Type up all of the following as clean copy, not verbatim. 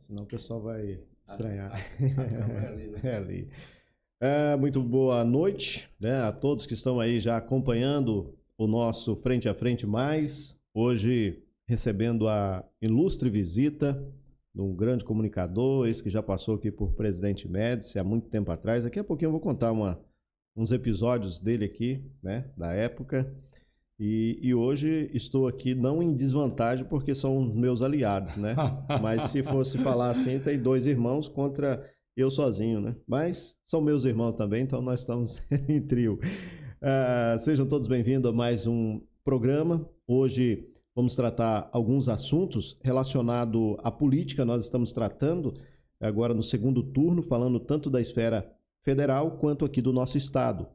senão o pessoal vai estranhar. É ali, né? É ali. Muito boa noite, né, a todos que estão aí já acompanhando o nosso Frente a Frente Mais. Hoje recebendo a ilustre visita de um grande comunicador, esse que já passou aqui por Presidente Médici há muito tempo atrás. Daqui a pouquinho eu vou contar uns episódios dele aqui, né, da época. E hoje estou aqui não em desvantagem porque são meus aliados, né? Mas se fosse falar assim, tem dois irmãos contra eu sozinho, né? Mas são meus irmãos também, então nós estamos em trio. Sejam todos bem-vindos a mais um programa. Hoje vamos tratar alguns assuntos relacionados à política. Nós estamos tratando agora no segundo turno, falando tanto da esfera federal quanto aqui do nosso estado.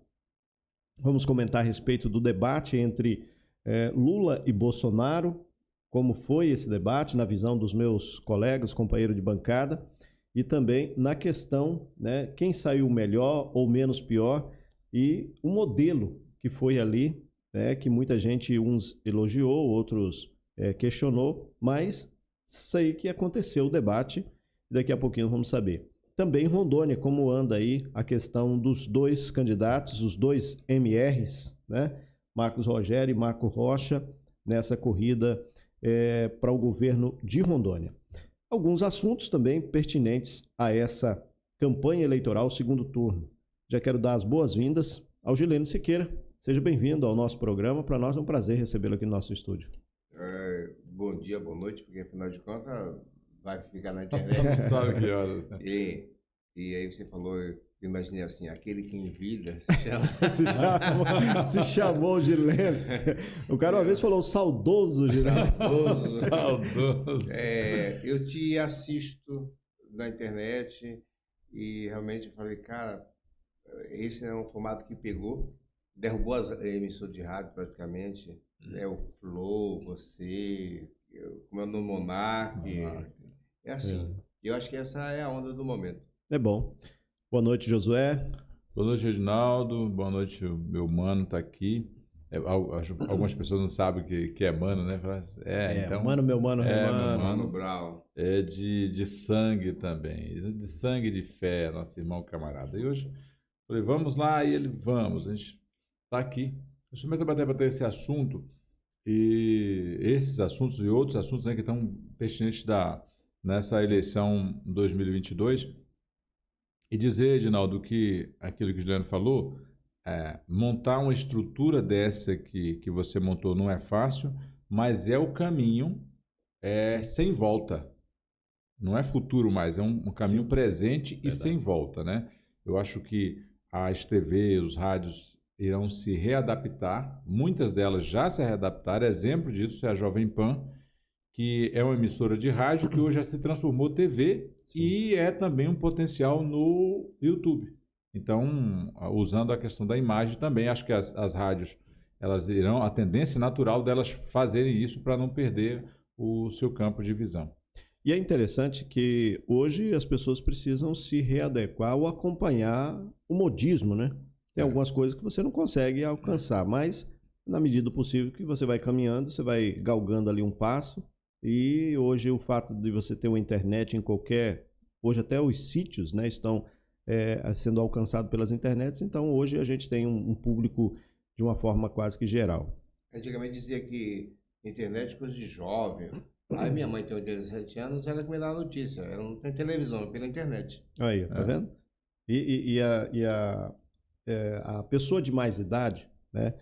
Vamos comentar a respeito do debate entre Lula e Bolsonaro, como foi esse debate na visão dos meus colegas, companheiros de bancada, e também na questão, né, quem saiu melhor ou menos pior, e o modelo que foi ali, né, que muita gente, uns elogiou, outros questionou, mas sei que aconteceu o debate, e daqui a pouquinho vamos saber. Também em Rondônia, como anda aí a questão dos dois candidatos, os dois MRs, né? Marcos Rogério e Marco Rocha, nessa corrida para o governo de Rondônia. Alguns assuntos também pertinentes a essa campanha eleitoral, segundo turno. Já quero dar as boas-vindas ao Gileno Siqueira. Seja bem-vindo ao nosso programa. Para nós é um prazer recebê-lo aqui no nosso estúdio. Bom dia, boa noite, porque afinal de contas vai ficar na internet. Não sabe que horas. Né? E aí você falou, eu imaginei assim, aquele que em vida se chamou Gileno. O cara uma vez falou saudoso Gileno. Saudoso. Eu te assisto na internet e realmente eu falei, cara, esse é um formato que pegou, derrubou as emissoras de rádio praticamente, né? O Flow, você, como é o nome, Monark. É assim, eu acho que essa é a onda do momento. É bom. Boa noite, Josué. Boa noite, Reginaldo. Boa noite, o meu mano tá aqui. Algumas pessoas não sabem o que é mano, né? Então, mano, meu mano, Mano Brau. É de sangue também, de sangue e de fé, nosso irmão camarada. E hoje, falei, vamos lá, e ele, vamos, a gente tá aqui. Justamente para debater esse assunto, e esses assuntos e outros assuntos, né, que estão pertinentes nessa eleição 2022, e dizer, Edinaldo, que aquilo que o Juliano falou, montar uma estrutura dessa que você montou não é fácil, mas é o caminho sem volta. Não é futuro mais, é um caminho presente e sem volta, né? Eu acho que as TV, os rádios irão se readaptar, muitas delas já se readaptaram, exemplo disso é a Jovem Pan, que é uma emissora de rádio que hoje já se transformou TV. Sim. E é também um potencial no YouTube. Então, usando a questão da imagem também, acho que as rádios, elas irão, a tendência natural delas fazerem isso para não perder o seu campo de visão. E é interessante que hoje as pessoas precisam se readequar ou acompanhar o modismo, né? Tem algumas coisas que você não consegue alcançar, mas na medida do possível que você vai caminhando, você vai galgando ali um passo. E hoje o fato de você ter uma internet em qualquer... Hoje até os sítios, né, estão sendo alcançados pelas internets, então hoje a gente tem um público de uma forma quase que geral. Antigamente dizia que internet é coisa de jovem. Aí minha mãe tem 87 anos, ela que me dá a notícia. Ela não tem televisão, é pela internet. Aí, tá vendo? E a pessoa de mais idade, né?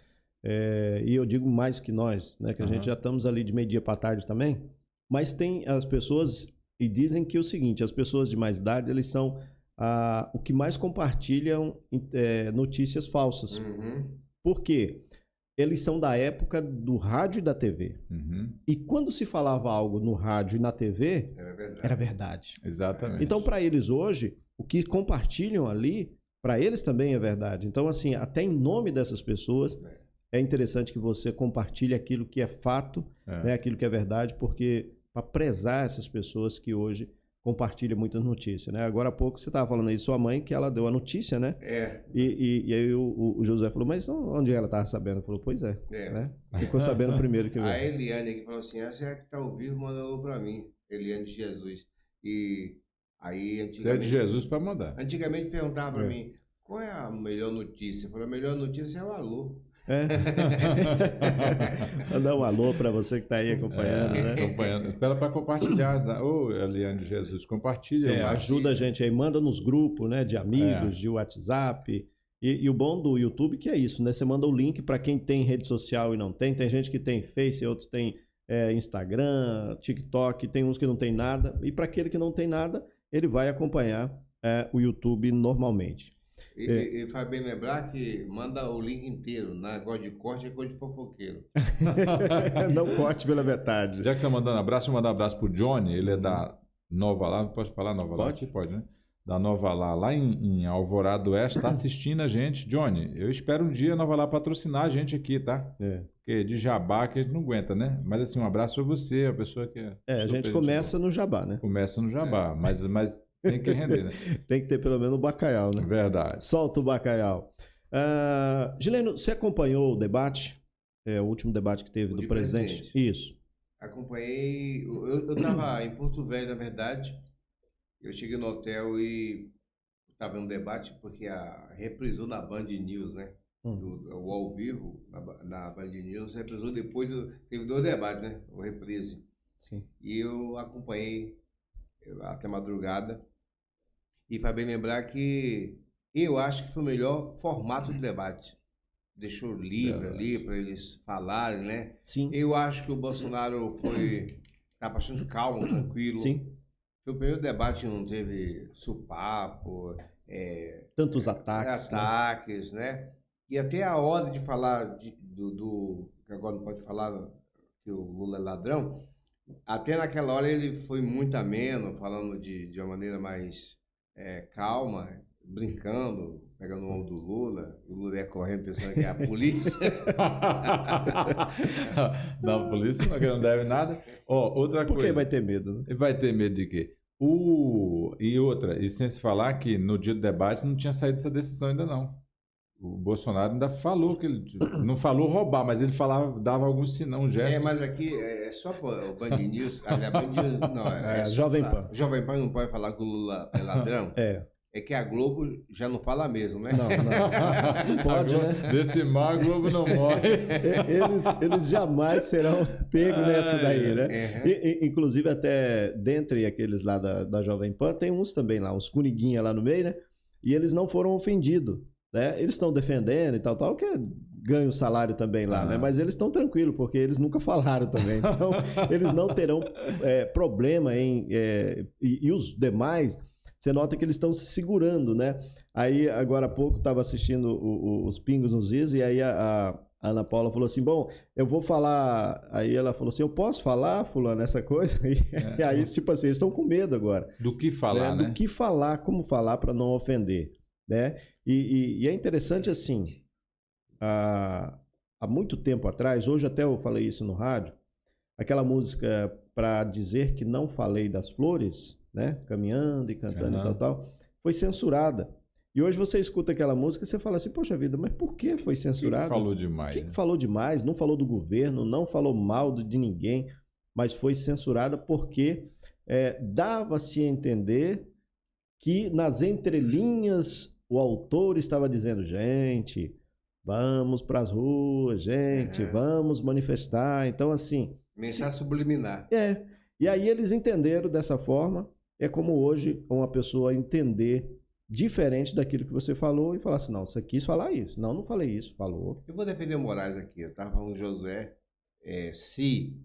E eu digo mais que nós, né? Que a gente já estamos ali de meio-dia para tarde também. Mas tem as pessoas, e dizem que é o seguinte, as pessoas de mais idade, eles são o que mais compartilham notícias falsas. Por quê? Eles são da época do rádio e da TV. E quando se falava algo no rádio e na TV, era verdade. Exatamente. Então, para eles hoje, o que compartilham ali, para eles também é verdade. Então, assim, até em nome dessas pessoas, é interessante que você compartilhe aquilo que é fato, né, aquilo que é verdade, porque para prezar essas pessoas que hoje compartilham muitas notícias, né? Agora há pouco você estava falando aí, sua mãe, que ela deu a notícia, né? E aí o José falou, mas onde ela estava sabendo? Falou, pois é. Né? Ficou sabendo primeiro que eu. A Eliane aqui falou assim, essa é a que está ao vivo, manda alô para mim. Eliane de Jesus. E aí, Você é de antigamente, Jesus para mandar. antigamente perguntava para mim, qual é a melhor notícia? Eu falei, a melhor notícia é o alô. É. Mandar um alô para você que está aí acompanhando, né? Acompanhando. Espera para compartilhar. Ô, Eliane de Jesus, compartilha. Ajuda a gente aí, manda nos grupos, né, de amigos, de WhatsApp. E o bom do YouTube que é isso, né? Você manda o link para quem tem rede social e não tem. Tem gente que tem Face, outros tem Instagram, TikTok, tem uns que não tem nada. E para aquele que não tem nada, ele vai acompanhar o YouTube normalmente. E faz bem lembrar que manda o link inteiro. Negócio de corte é coisa de fofoqueiro. Não corte pela metade. Já que tá mandando abraço, eu vou mandar um abraço pro Johnny. Ele é da Nova Lá. Pode falar Nova Lá? Pode? Pode, né? Da Nova Lá em Alvorada do Oeste, tá assistindo a gente. Johnny, eu espero um dia a Nova Lá patrocinar a gente aqui, tá? Porque de jabá que a gente não aguenta, né? Mas assim, um abraço para você, a pessoa que a gente começa no jabá, né? Começa no jabá, mas tem que render, né? Tem que ter pelo menos o bacalhau, né? Verdade. Solta o bacalhau. Gileno, você acompanhou o debate? O último debate que teve do presidente? Isso. Acompanhei. Eu estava em Porto Velho, na verdade. Eu cheguei no hotel e estava em um debate, porque reprisou na Band News, né? O ao vivo, na Band News, reprisou depois, teve 2 debates, né? O reprise. Sim. E eu acompanhei até madrugada. E vai bem lembrar que eu acho que foi o melhor formato de debate. Deixou livre ali para eles falarem, né? Sim. Eu acho que o Bolsonaro tá bastante calmo, tranquilo. Sim. Foi o primeiro debate que não teve supapo, tantos ataques, né? E até a hora de falar que agora não pode falar que o Lula é ladrão, até naquela hora ele foi muito ameno, falando de uma maneira mais calma, brincando, pegando o ombro do Lula, o Lula ia correndo pensando que é a polícia. Não, a polícia não, que não deve nada. Outra coisa. Por que vai ter medo, né? Vai ter medo de quê? E sem se falar que no dia do debate não tinha saído essa decisão ainda não. O Bolsonaro ainda falou que ele não falou roubar, mas ele falava, dava algum sinal, um gesto. Mas aqui é só o Band News, a Band News não, Jovem Pan. O Jovem Pan não pode falar que o Lula é ladrão? É que a Globo já não fala mesmo, né? Não pode, né? Desse mal a Globo não morre. Eles jamais serão pegos nessa daí, né? Inclusive até dentre aqueles lá da Jovem Pan, tem uns também lá, uns cuniguinha lá no meio, né? E eles não foram ofendidos, né? Eles estão defendendo e tal, que ganham salário também lá, né? Mas eles estão tranquilos, porque eles nunca falaram também. Então, eles não terão problema em... E os demais... Você nota que eles estão se segurando, né? Aí, agora há pouco, estava assistindo os Pingos nos Is, e aí a Ana Paula falou assim, bom, eu vou falar... Aí ela falou assim, eu posso falar, fulano, essa coisa? E aí, tipo assim, eles estão com medo agora. Do que falar, né? Do que falar, como falar para não ofender, né? E é interessante, assim, há muito tempo atrás, hoje até eu falei isso no rádio, aquela música para dizer que não falei das flores... né? Caminhando e cantando e tal, foi censurada. E hoje você escuta aquela música e você fala assim, poxa vida, mas por que foi censurada? Quem falou demais? Quem falou demais? Não falou do governo, não falou mal de ninguém, mas foi censurada porque dava-se a entender que nas entrelinhas o autor estava dizendo, gente, vamos para as ruas, gente, vamos manifestar. Então, assim... Mensagem subliminar. E aí eles entenderam dessa forma. É como hoje uma pessoa entender diferente daquilo que você falou e falar assim, não, você quis falar isso. Não, não falei isso, falou. Eu vou defender o Moraes aqui. Eu estava falando com o José, se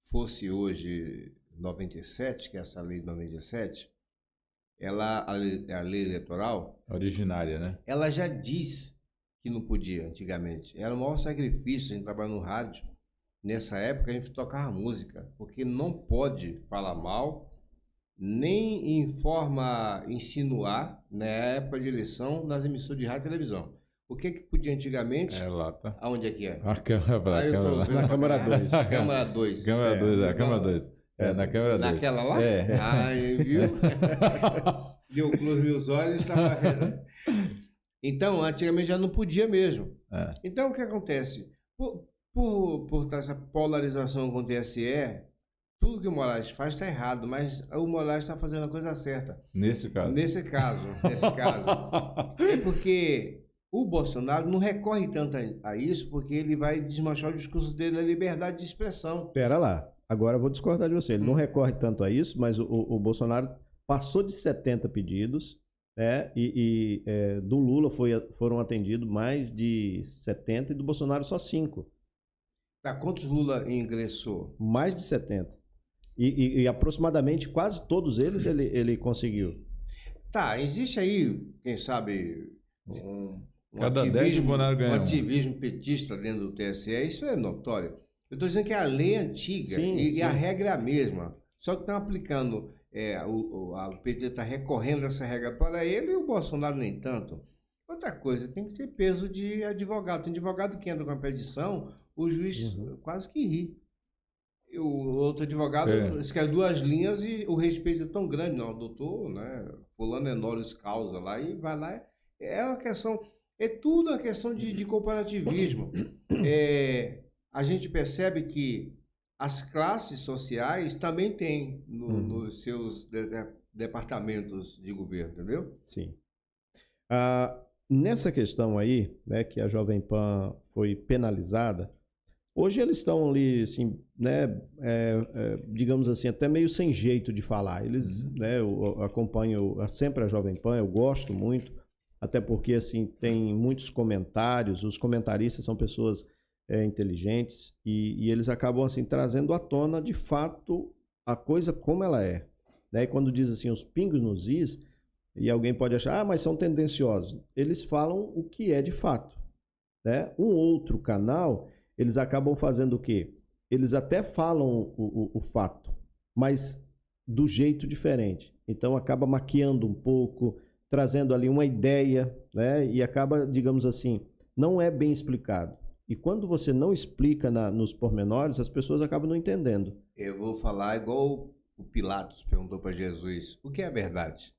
fosse hoje 97, que é essa lei de 97, a lei eleitoral... Originária, né? Ela já diz que não podia antigamente. Era o maior sacrifício, a gente trabalha no rádio. Nessa época a gente tocava música, porque não pode falar mal, nem em forma insinuar, na época de eleição, nas emissoras de rádio e televisão. O que podia antigamente? Lá, tá. Aonde é que é? Na Câmara 2. Câmara 2. Câmara 2, Câmara 2. Na Câmara 2. Naquela lá? Viu? Deu close nos olhos e estava... Então, antigamente já não podia mesmo. Então, o que acontece? Por essa polarização com o TSE, tudo que o Moraes faz está errado, mas o Moraes está fazendo a coisa certa. Nesse caso. Nesse caso. É porque o Bolsonaro não recorre tanto a isso, porque ele vai desmanchar o discurso dele da liberdade de expressão. Pera lá, agora eu vou discordar de você. Ele não recorre tanto a isso, mas o Bolsonaro passou de 70 pedidos, né? Do Lula foram atendidos mais de 70 e do Bolsonaro só 5. Tá, quantos Lula ingressou? Mais de 70. E aproximadamente quase todos eles ele conseguiu. Tá, existe aí, quem sabe, um Cada 10 Bolsonaro ganha um. ativismo petista dentro do TSE, isso é notório. Eu estou dizendo que a lei é antiga e a regra é a mesma. Só que estão aplicando, o PT está recorrendo a essa regra para ele e o Bolsonaro nem tanto. Outra coisa, tem que ter peso de advogado. Tem advogado que entra com a petição, o juiz quase que ri. O outro advogado escreve 2 linhas e o respeito é tão grande. Não, doutor, né? Fulano é honoris causa lá e vai lá. É uma questão, é tudo uma questão de comparativismo. A gente percebe que as classes sociais também têm nos seus departamentos de governo, entendeu? Sim. Nessa questão aí, né, que a Jovem Pan foi penalizada, hoje eles estão ali, assim, né, digamos assim, até meio sem jeito de falar. Eles, né, eu acompanho sempre a Jovem Pan, eu gosto muito, até porque, assim, tem muitos comentários, os comentaristas são pessoas inteligentes e eles acabam, assim, trazendo à tona, de fato, a coisa como ela é. Né? E quando diz, assim, os pingos nos is, e alguém pode achar, mas são tendenciosos. Eles falam o que é de fato. Né? Um outro canal, eles acabam fazendo o quê? Eles até falam o fato, mas do jeito diferente. Então acaba maquiando um pouco, trazendo ali uma ideia, né? E acaba, digamos assim, não é bem explicado. E quando você não explica nos pormenores, as pessoas acabam não entendendo. Eu vou falar igual o Pilatos perguntou para Jesus, o que é a verdade?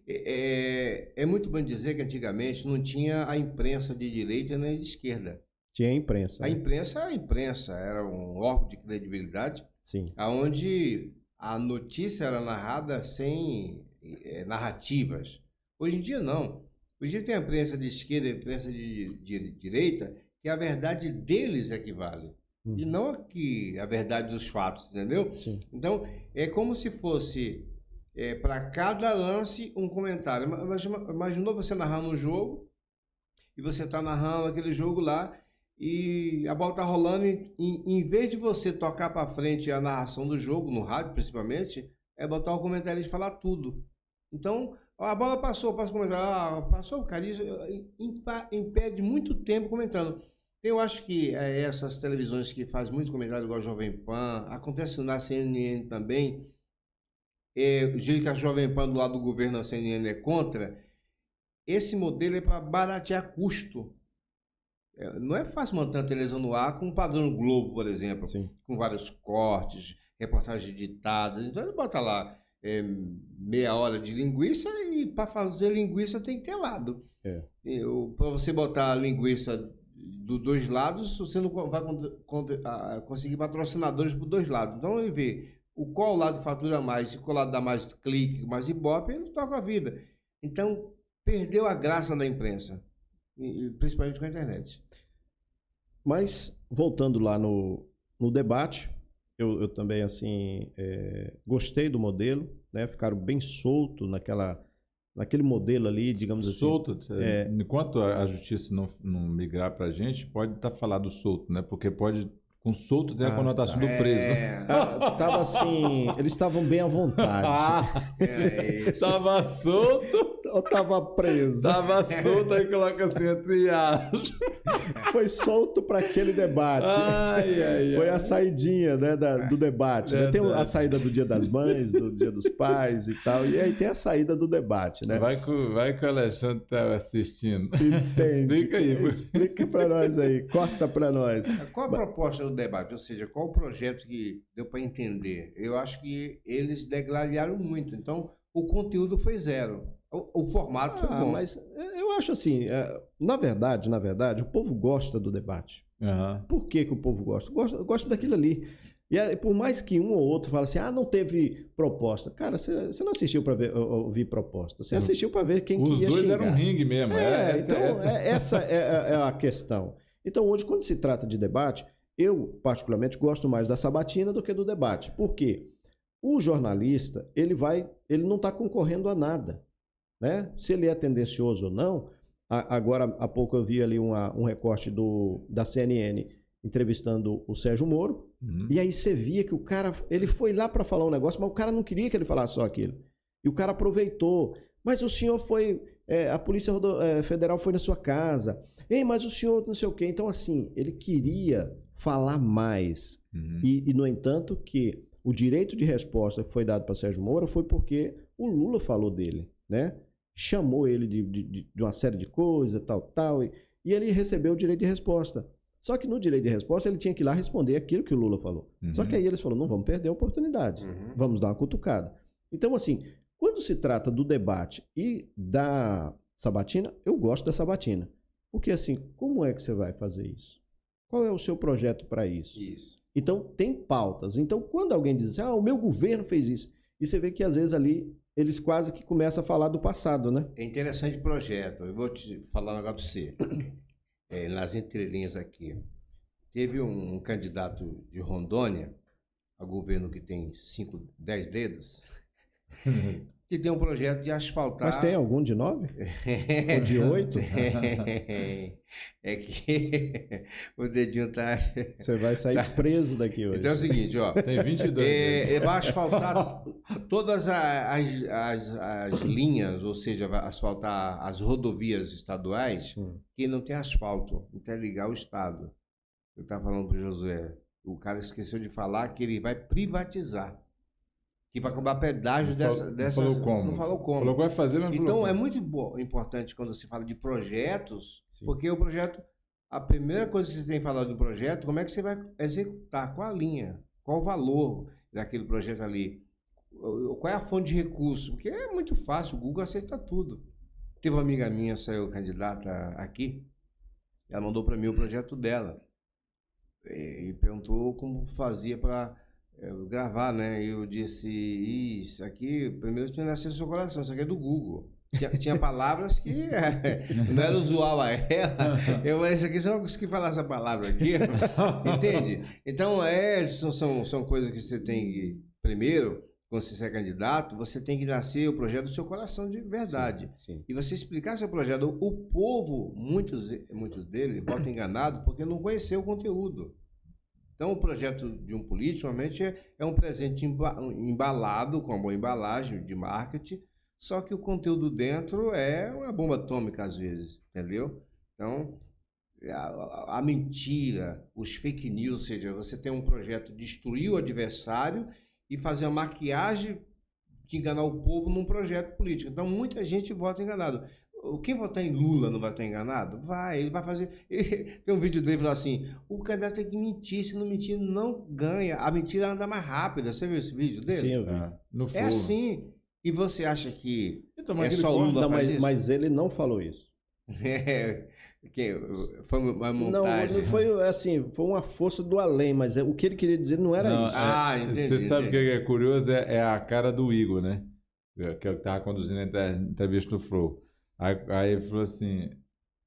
É muito bom dizer que antigamente não tinha a imprensa de direita nem de esquerda. Tinha a imprensa. A imprensa era um órgão de credibilidade, sim, onde a notícia era narrada sem narrativas. Hoje em dia não. Hoje em dia tem a imprensa de esquerda e a imprensa de direita, que a verdade deles é que vale. E não a verdade dos fatos, entendeu? Sim. Então, é como se fosse para cada lance um comentário. Imaginou você narrando um jogo e você está narrando aquele jogo lá e a bola está rolando e em vez de você tocar para frente a narração do jogo, no rádio principalmente, é botar um comentário e falar tudo. Então, a bola passou, passa o comentário, passou o cara, isso impede muito tempo comentando. Eu acho que essas televisões que fazem muito comentário igual a Jovem Pan, acontece na CNN também, o jeito que a Jovem Pan do lado do governo, a CNN é contra, esse modelo é para baratear custo. Não é fácil manter a televisão no ar com o padrão Globo, por exemplo, sim, com vários cortes, reportagens editadas. Então ele bota lá meia hora de linguiça e para fazer linguiça tem que ter lado. Para você botar a linguiça dos 2 lados, você não vai conseguir patrocinadores por 2 lados. Então ele vê qual lado fatura mais, qual lado dá mais clique, mais ibope, ele toca a vida. Então perdeu a graça da imprensa, principalmente com a internet. Mas, voltando lá no debate, eu também, assim, gostei do modelo, né? Ficaram bem soltos naquele modelo ali, digamos assim. Solto? Enquanto a justiça não migrar para a gente, pode estar falado solto, né? Porque pode... Com solto tem a conotação do preso. Tava assim, eles estavam bem à vontade. Tava solto ou tava preso? Tava solto, aí coloca assim, entre aspas. Foi solto para aquele debate. Foi a saidinha, né, do debate. Né? Tem a saída do Dia das Mães, do Dia dos Pais e tal. E aí tem a saída do debate, né? Vai que o Alexandre tá assistindo. Entende. Explica aí. Explica para nós aí. Corta para nós. Qual a proposta do debate? Ou seja, qual o projeto que deu para entender? Eu acho que eles degladiaram muito. Então, o conteúdo foi zero. O formato foi bom. Mas eu acho assim, na verdade, o povo gosta do debate. Uhum. Por que o povo gosta? Gosta daquilo ali. E aí, por mais que um ou outro fale assim, não teve proposta. Cara, você não assistiu para ouvir proposta. Você assistiu para ver quem Os que ia dois xingar. eram um ringue mesmo. Essa é a questão. Então, hoje, quando se trata de debate, eu, particularmente, gosto mais da sabatina do que do debate. Por quê? O jornalista, ele não está concorrendo a nada, né? Se ele é tendencioso ou não. Agora, há pouco eu vi ali um recorte da CNN entrevistando o Sérgio Moro, e aí você via que o cara, ele foi lá para falar um negócio, mas o cara não queria que ele falasse só aquilo. E o cara aproveitou. Mas o senhor foi, a Polícia Federal foi na sua casa. Ei, mas o senhor não sei o quê. Então, assim, ele queria falar mais. E, no entanto, que o direito de resposta que foi dado para Sérgio Moro foi porque o Lula falou dele, né? Chamou ele de uma série de coisas, tal, e ele recebeu o direito de resposta. Só que no direito de resposta ele tinha que ir lá responder aquilo que o Lula falou. Só que aí eles falaram, não vamos perder a oportunidade, vamos dar uma cutucada. Então, assim, quando se trata do debate e da sabatina, eu gosto da sabatina. Porque, assim, como é que você vai fazer isso? Qual é o seu projeto para isso? Isso. Então, tem pautas. Então, quando alguém diz assim, o meu governo fez isso, e você vê que, às vezes, ali, eles quase que começam a falar do passado, né? É interessante o projeto. Eu vou te falar um negócio para você. Nas entrelinhas aqui. Teve um candidato de Rondônia, a governo que tem 10 dedos, que tem um projeto de asfaltar... Mas tem algum de 9? Ou de 8? É que o dedinho tá... Você vai sair preso daqui hoje. Então é o seguinte, ó. Tem 22. Vai asfaltar todas as linhas, ou seja, vai asfaltar as rodovias estaduais que não tem asfalto, interligar o estado. Eu estava falando para o Josué, o cara esqueceu de falar que ele vai privatizar. Que vai cobrar pedágio dessa... Não falou como. Não falou como. Falou que vai fazer, mas então, falou é muito importante quando se fala de projetos, Sim. porque o projeto... A primeira coisa que você tem que falar do projeto, como é que você vai executar, qual a linha, qual o valor daquele projeto ali, qual é a fonte de recurso, porque é muito fácil, o Google aceita tudo. Teve uma amiga minha, saiu candidata aqui, ela mandou para mim o projeto dela, e perguntou como fazia para... gravar, né? Eu disse, isso aqui, primeiro tinha nascido no seu coração, isso aqui é do Google. Tinha palavras que não era usual a ela. Eu falei, isso aqui você não conseguiu falar essa palavra aqui. Entende? Então, são coisas que você tem que, primeiro, quando você é candidato, você tem que nascer o projeto do seu coração de verdade. Sim. E você explicar seu projeto. O povo, muitos deles, votam enganado porque não conheceu o conteúdo. Então, o projeto de um político, normalmente, é um presente embalado, com uma boa embalagem de marketing, só que o conteúdo dentro é uma bomba atômica, às vezes, entendeu? Então, a mentira, os fake news, ou seja, você tem um projeto de destruir o adversário e fazer uma maquiagem de enganar o povo num projeto político. Então, muita gente vota enganado. Quem votar em Lula não vai estar enganado? Vai, ele vai fazer... Tem um vídeo dele falando assim, o candidato tem que mentir, se não mentir, não ganha. A mentira anda mais rápida. Você viu esse vídeo dele? Sim, eu vi. No É assim. E você acha que então, é só o Lula faz isso? Mas ele não falou isso. Foi uma montagem. Não foi assim, foi uma força do além, mas o que ele queria dizer não era isso. Entendi. Você sabe o que é curioso? É a cara do Igor, né? Que é o que estava conduzindo a entrevista no Flow. Aí ele falou assim,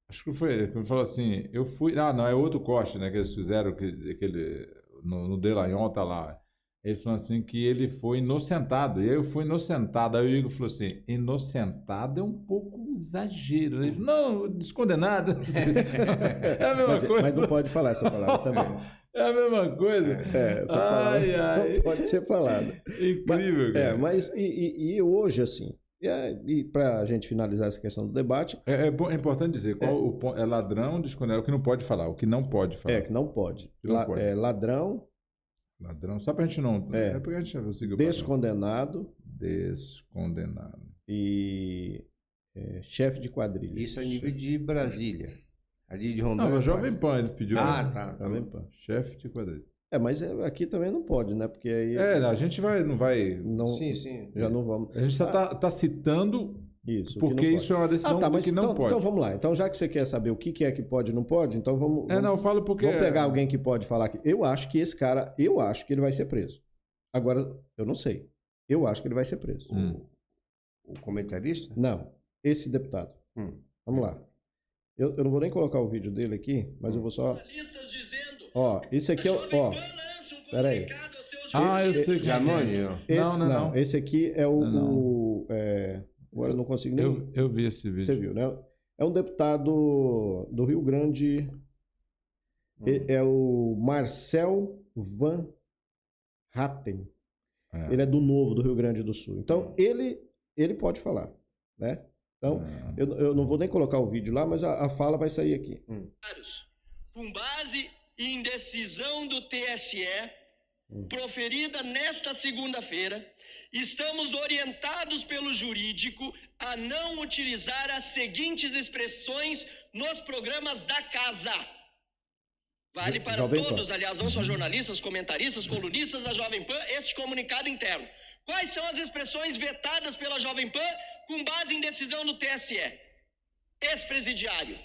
acho que foi, ele falou assim, eu fui, não, é outro corte, né, que eles fizeram, aquele, no Delanhol tá lá. Ele falou assim que ele foi inocentado, e eu fui inocentado. Aí o Igor falou assim, inocentado é um pouco exagero. Ele falou, não, descondenado. É a mesma coisa. Mas não pode falar essa palavra também. É a mesma coisa. Essa palavra não pode ser falada. Incrível, cara. Mas hoje, assim, e para a gente finalizar essa questão do debate... É importante dizer, é ladrão, descondenado, o que não pode falar, o que não pode falar. Que não pode. Que não pode. Ladrão... Ladrão, só pra gente não... É porque a gente não conseguiu descondenado. Descondenado. E chefe de quadrilha. Isso é nível de Brasília. Ali de Rondônia. Não, o Jovem Pan, ele pediu. Tá. Jovem Pan. Chefe de quadrilha. Mas aqui também não pode, né? Porque aí... A gente não vai... Não, sim. Já não vamos... A gente tá citando Isso. o que Porque não pode. isso é uma decisão tá, do mas que não então, pode. então vamos lá. Então, já que você quer saber o que é que pode e não pode, então vamos. Não, eu falo porque... Vamos pegar alguém que pode falar aqui. Eu acho que esse cara, eu acho que ele vai ser preso. Agora, eu não sei. Eu acho que ele vai ser preso. O comentarista? Não, esse deputado. Vamos lá. Eu não vou nem colocar o vídeo dele aqui, mas eu vou só. Ó, esse aqui é o. Ó, peraí. eu sei que... Janone? Esse, Não. esse aqui é agora eu não consigo nem. Eu vi esse vídeo. Você viu, né? É um deputado do Rio Grande. É o Marcel Van Hatten. Ele é do Novo, do Rio Grande do Sul. Então, ele pode falar, né? Então, eu não vou nem colocar o vídeo lá, mas a fala vai sair aqui. Com base em decisão do TSE, proferida nesta segunda-feira, estamos orientados pelo jurídico a não utilizar as seguintes expressões nos programas da casa. Vale para Jovem todos, Pan. aliás, não só jornalistas, comentaristas, colunistas da Jovem Pan, este comunicado interno. Quais são as expressões vetadas pela Jovem Pan com base em decisão do TSE? Ex-presidiário,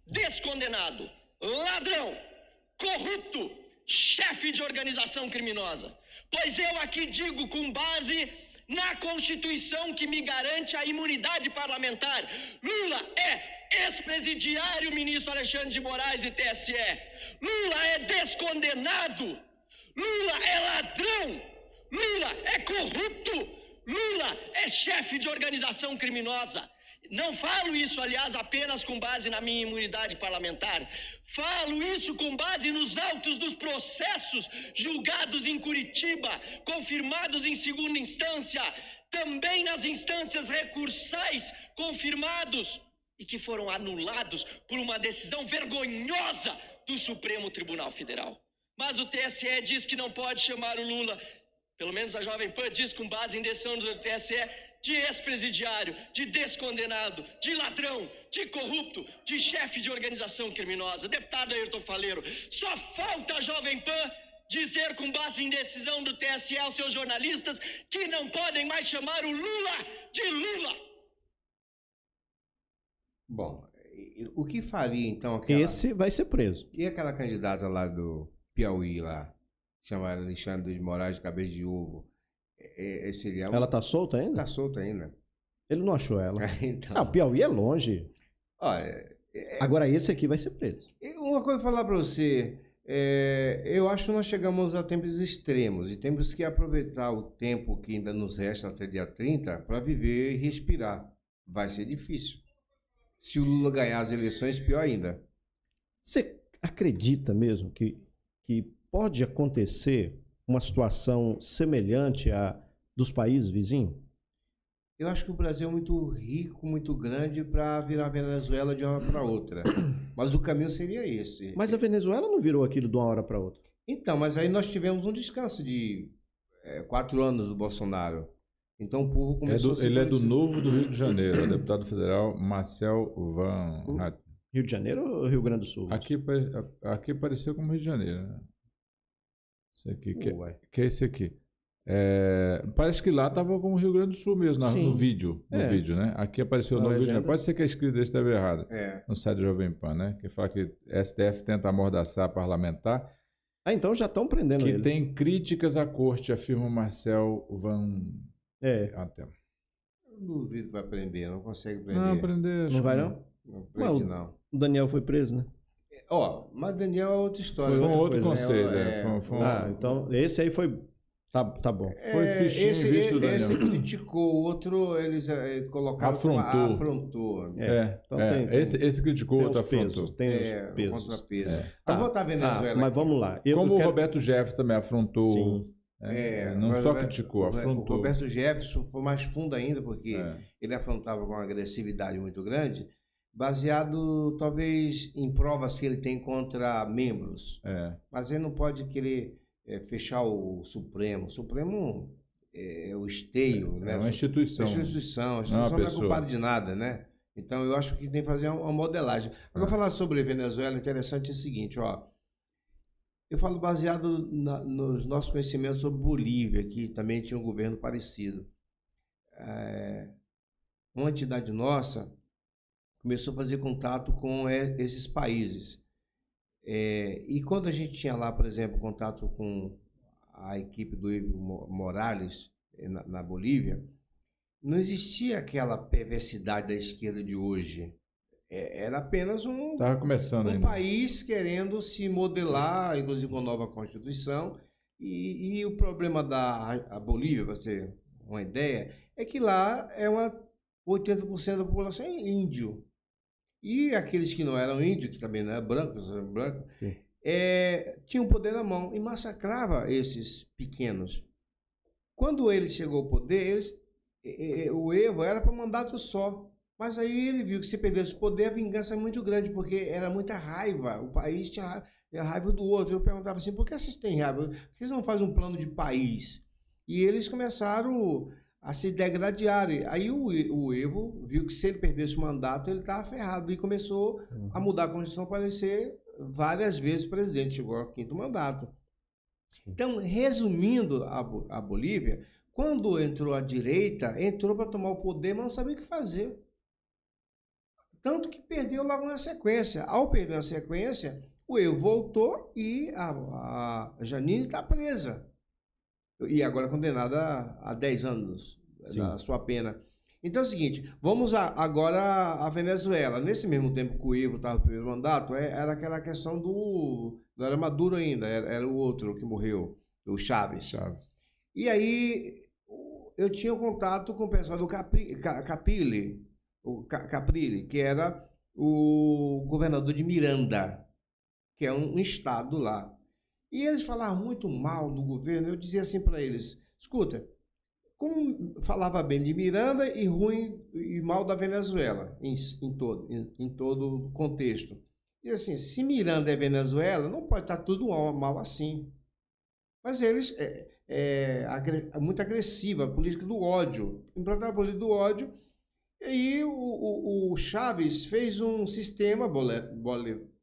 descondenado, ladrão, corrupto, chefe de organização criminosa. Pois eu aqui digo com base na Constituição que me garante a imunidade parlamentar. Lula é ex-presidiário, ministro Alexandre de Moraes e TSE. Lula é descondenado. Lula é ladrão. Lula é corrupto. Lula é chefe de organização criminosa. Não falo isso, aliás, apenas com base na minha imunidade parlamentar. Falo isso com base nos autos dos processos julgados em Curitiba, confirmados em segunda instância, também nas instâncias recursais confirmados e que foram anulados por uma decisão vergonhosa do Supremo Tribunal Federal. Mas o TSE diz que não pode chamar o Lula, pelo menos a Jovem Pan diz com base em decisão do TSE, de ex-presidiário, de descondenado, de ladrão, de corrupto, de chefe de organização criminosa. Deputado Ayrton Faleiro, só falta a Jovem Pan dizer com base em decisão do TSE aos seus jornalistas que não podem mais chamar o Lula de Lula. Bom, o que faria então Esse vai ser preso. E aquela candidata lá do Piauí lá, chamada Alexandre de Moraes de Cabeça de Ovo? Seria Ela tá solta ainda? Tá solta ainda. Ele não achou ela. Então, O Piauí é longe. olha, Agora esse aqui vai ser preso. uma coisa eu vou falar para você, eu acho que nós chegamos a tempos extremos e temos que aproveitar o tempo que ainda nos resta até dia 30 para viver e respirar. Vai ser difícil. Se o Lula ganhar as eleições, pior ainda. Você acredita mesmo que pode acontecer uma situação semelhante à dos países vizinhos? Eu acho que o Brasil é muito rico, muito grande para virar Venezuela de uma hora para outra. Mas o caminho seria esse. Mas a Venezuela não virou aquilo de uma hora para outra. Então, mas aí nós tivemos um descanso de 4 anos do Bolsonaro. Então o povo começou a se Ele é do conhecer. Novo do Rio de Janeiro, é deputado federal Marcel Van Hatten. Rio de Janeiro ou Rio Grande do Sul? Aqui apareceu como Rio de Janeiro, né? Esse aqui, Ué. que é esse aqui. Parece que lá estava como Rio Grande do Sul mesmo, Sim. no vídeo. No vídeo, né? Aqui apareceu o Na Novo Rio de Janeiro. legenda. Pode ser que a escrita desse esteve errada. É. No site do Jovem Pan, né? Que fala que STF tenta amordaçar parlamentar, Então já estão prendendo que ele. tem críticas à corte, afirma Marcel Van Hatten. Eu duvido que vai prender, não consegue prender. Não, prender. Não vai não? Não prende, Não. não. O Daniel foi preso, né? Mas Daniel é outra história. Foi um outra outro coisa, conselho. né? Foi um- Então esse aí foi... Tá bom. Foi fichinho esse, visto do Daniel. esse criticou, o outro eles colocaram como Afrontou. afrontou. Então tem- esse criticou, Tem outro os pesos. afrontou. Tem O os pesos. contrapeso. Tá. Vou voltar a Venezuela. Mas aqui. vamos lá. Como eu o quero- Roberto Jefferson também afrontou. Sim. Não mas só o criticou, O afrontou. Roberto Jefferson foi mais fundo ainda, porque É. ele afrontava com uma agressividade muito grande, baseado talvez em provas que ele tem contra membros. Mas ele não pode querer fechar o Supremo. O Supremo é o esteio, né? É uma instituição. É uma instituição. A Não é uma instituição não é pessoa. culpada de nada, né? Então eu acho que tem que fazer uma modelagem. Agora, falar sobre Venezuela, interessante é o seguinte, ó. Eu falo baseado nos nossos conhecimentos sobre Bolívia, que também tinha um governo parecido. uma entidade nossa começou a fazer contato com esses países. E quando a gente tinha lá, por exemplo, contato com a equipe do Evo Morales na Bolívia, não existia aquela perversidade da esquerda de hoje. Era apenas Estava começando ainda. país querendo se modelar, inclusive com a nova Constituição. E o problema da Bolívia, para ter uma ideia, é que lá 80% da população é índio. E aqueles que não eram índios, que também não eram brancos, tinham o poder na mão e massacrava esses pequenos. Quando ele chegou ao poder, o Evo era para um mandato só. Mas aí ele viu que se perdesse o poder, a vingança é muito grande, porque era muita raiva. O país tinha raiva do outro. Eu perguntava assim, por que vocês têm raiva? Por que vocês não fazem um plano de país? E eles começaram a se degradar. Aí o Evo viu que se ele perdesse o mandato, ele estava ferrado e começou a mudar a Constituição para ele ser várias vezes presidente, chegou ao 5º mandato. Então, resumindo a Bolívia, quando entrou a direita, entrou para tomar o poder, mas não sabia o que fazer. Tanto que perdeu logo na sequência. Ao perder na sequência, o Evo voltou e a Janine está presa. E agora condenada a 10 anos da sua pena. Então é o seguinte, vamos agora à Venezuela. Nesse mesmo tempo que o Evo estava no primeiro mandato, era aquela questão não era Maduro ainda, era o outro que morreu, o Chávez. E aí eu tinha contato com o pessoal do Capriles, que era o governador de Miranda, que é um estado lá. E eles falavam muito mal do governo. Eu dizia assim para eles, escuta, como falava bem de Miranda e ruim e mal da Venezuela, em todo o contexto. E assim, se Miranda é Venezuela, não pode estar tudo mal assim. Mas eles, muito agressiva, a política do ódio, implantar a política do ódio. E aí o Chávez fez um sistema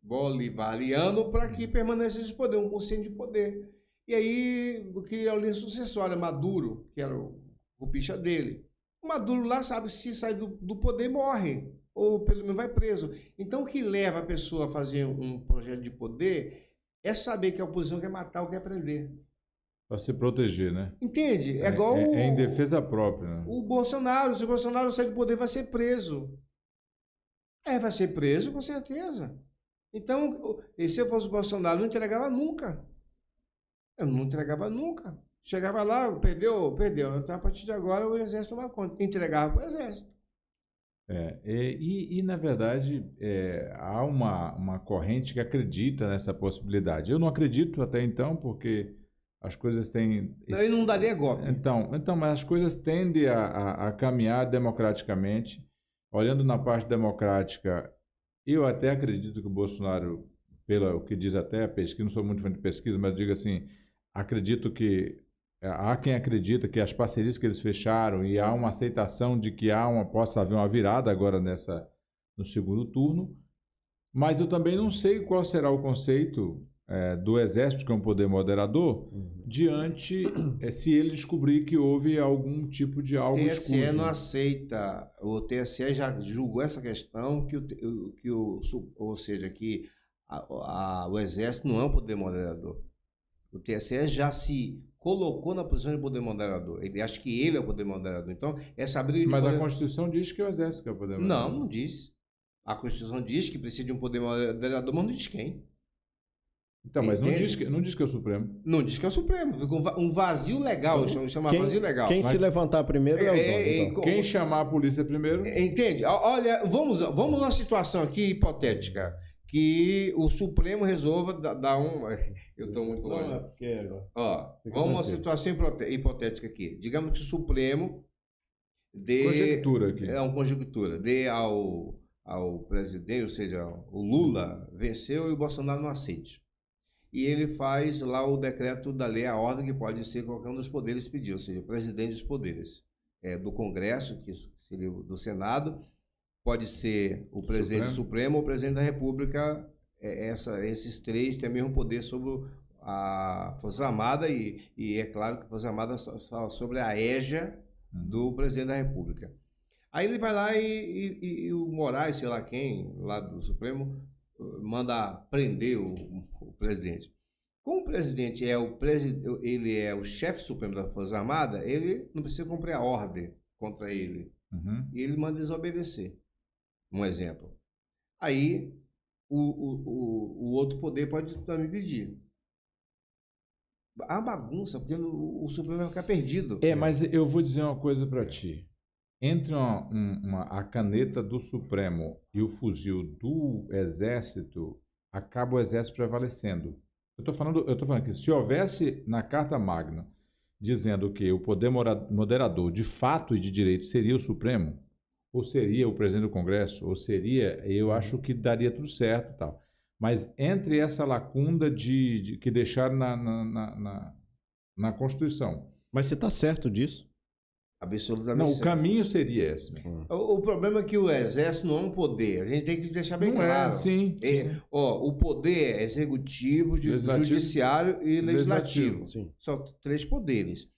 bolivariano para que permanecesse de poder, 1% de poder. E aí criou a linha sucessória, Maduro, que era o picha dele. O Maduro lá sabe que se sair do poder, morre, ou pelo menos vai preso. Então o que leva a pessoa a fazer um projeto de poder é saber que a oposição quer matar ou quer prender. Para se proteger, né? Entende? É igual em defesa própria. Né? O Bolsonaro, se o Bolsonaro sair do poder, vai ser preso. Vai ser preso, com certeza. Então, se eu fosse o Bolsonaro, eu não entregava nunca. Eu não entregava nunca. Chegava lá, perdeu. Então, a partir de agora, o Exército toma conta. Entregava para o Exército. Na verdade, há uma corrente que acredita nessa possibilidade. Eu não acredito até então, porque as coisas têm... Ele não daria golpe. Então, mas as coisas tendem a caminhar democraticamente. Olhando na parte democrática, eu até acredito que o Bolsonaro, pelo que diz até a pesquisa, não sou muito fã de pesquisa, mas digo assim, acredito que há quem acredita que as parcerias que eles fecharam e há uma aceitação de que possa haver uma virada agora no segundo turno, mas eu também não sei qual será o conceito do Exército, que é um poder moderador, diante se ele descobrir que houve algum tipo de algo escuso. O TSE não aceita, o TSE já julgou essa questão, ou seja, que o Exército não é um poder moderador. O TSE já se colocou na posição de poder moderador. Ele acha que ele é o poder moderador. Então, essa briga de Mas a Constituição diz que o Exército é o poder moderador. Não diz. A Constituição diz que precisa de um poder moderador, mas não diz quem. Então, mas não diz que é o Supremo. Não diz que é o Supremo. Fica um vazio legal, chama vazio legal. Quem se levantar primeiro é o dono. Então. Quem chamar a polícia primeiro... Entende? Olha, vamos numa situação aqui hipotética, que o Supremo resolva dar um... Eu estou muito longe. Vamos numa situação hipotética aqui. Digamos que o Supremo dê... Conjectura aqui. É uma conjectura. Dê ao presidente, ou seja, o Lula venceu e o Bolsonaro não aceite. E ele faz lá o decreto da lei, a ordem que pode ser qualquer um dos poderes pedir, ou seja, o presidente dos poderes. Do Congresso, que seria do Senado, pode ser o presidente Supremo ou o presidente da República. Esses três têm o mesmo poder sobre a Força Armada e é claro que a Força Armada só sobre a égia do presidente da República. Aí ele vai lá e o Moraes, sei lá quem, lá do Supremo, manda prender o presidente. Como o presidente ele é o chefe supremo da Força Armada, ele não precisa cumprir a ordem contra ele. Uhum. E ele manda desobedecer. Um exemplo. Aí o outro poder pode também pedir. A bagunça, porque o Supremo vai ficar perdido. Mas eu vou dizer uma coisa para ti. Entre a caneta do Supremo e o fuzil do Exército, acaba o Exército prevalecendo. Eu tô falando que se houvesse na Carta Magna dizendo que o poder moderador de fato e de direito seria o Supremo, ou seria o presidente do Congresso, ou seria, eu acho que daria tudo certo e tal. Mas entre essa lacuna que deixaram na Constituição. Mas você está certo disso? Absolutamente Não, o certo. caminho seria esse. O problema é que o Exército não é um poder. A gente tem que deixar bem Não claro. sim. O poder é executivo, judiciário e legislativo. Sim. São 3 poderes.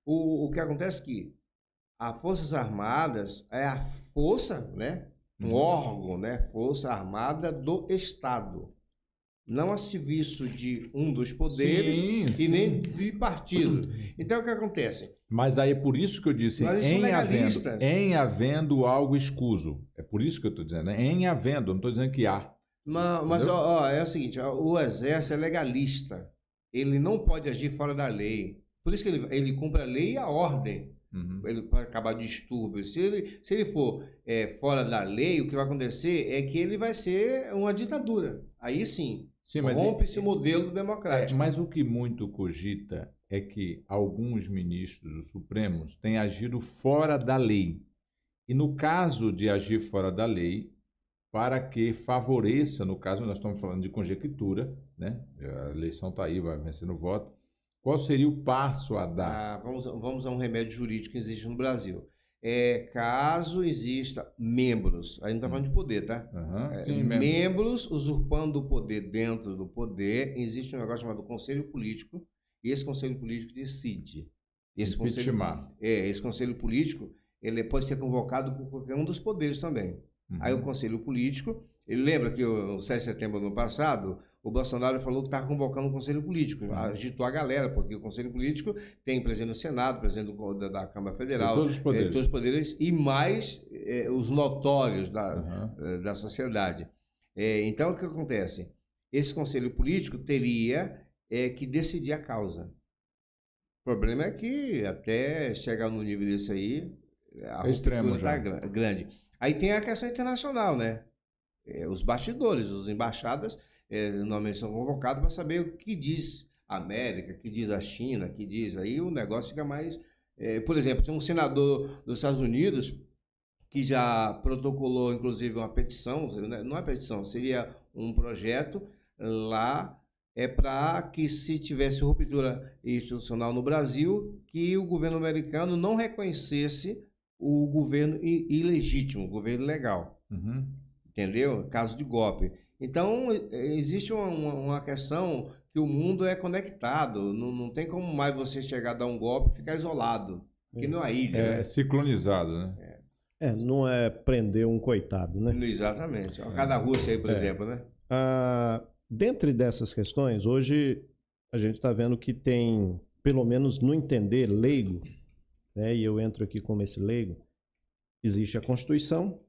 O que acontece é que as Forças Armadas é a força, né? Um órgão, né? Força Armada do Estado. Não a serviço de um dos poderes e nem de partido. Então, o que acontece? Mas aí é por isso que eu disse, em havendo algo escuso. É por isso que eu estou dizendo, né? Em havendo, não estou dizendo que há. Mas é o seguinte, o Exército é legalista. Ele não pode agir fora da lei. Por isso que ele cumpre a lei e a ordem. Ele pode acabar distúrbio. Se ele for fora da lei, o que vai acontecer é que ele vai ser uma ditadura. Aí sim, rompe-se o modelo democrático. Mas o que muito cogita é que alguns ministros do Supremos têm agido fora da lei. E no caso de agir fora da lei, para que favoreça, no caso nós estamos falando de conjectura, né? A eleição está aí, vai vencer no voto. Qual seria o passo a dar? Vamos a um remédio jurídico que existe no Brasil. Caso exista membros, a gente está falando de poder, tá? Membros usurpando o poder dentro do poder, existe um negócio chamado Conselho Político, e esse Conselho Político decide. Esse Conselho Político ele pode ser convocado por qualquer um dos poderes também. Aí o Conselho Político, ele lembra que no 7 de setembro do ano passado, o Bolsonaro falou que estava convocando um Conselho Político, agitou a galera, porque o Conselho Político tem presidente do Senado, presidente da Câmara Federal, todos os poderes e mais os notórios da sociedade. Então, o que acontece? Esse Conselho Político teria que decidir a causa. O problema é que até chegar no nível desse aí, a ruptura está grande. Aí tem a questão internacional, né? Os bastidores, as embaixadas normalmente são convocados para saber o que diz a América, o que diz a China, o que diz... Aí o negócio fica mais... por exemplo, tem um senador dos Estados Unidos que já protocolou, inclusive, uma petição, não é petição, seria um projeto lá para que se tivesse ruptura institucional no Brasil, que o governo americano não reconhecesse o governo ilegítimo, o governo ilegal. Entendeu? Caso de golpe. Então, existe uma questão que o mundo é conectado. Não tem como mais você chegar a dar um golpe e ficar isolado. Que não é ilha. É ciclonizado, né? Não é prender um coitado, né? Exatamente. O caso da Rússia aí, por exemplo, né? Dentre dessas questões, hoje a gente está vendo que tem, pelo menos no entender leigo, né? E eu entro aqui como esse leigo, existe a Constituição,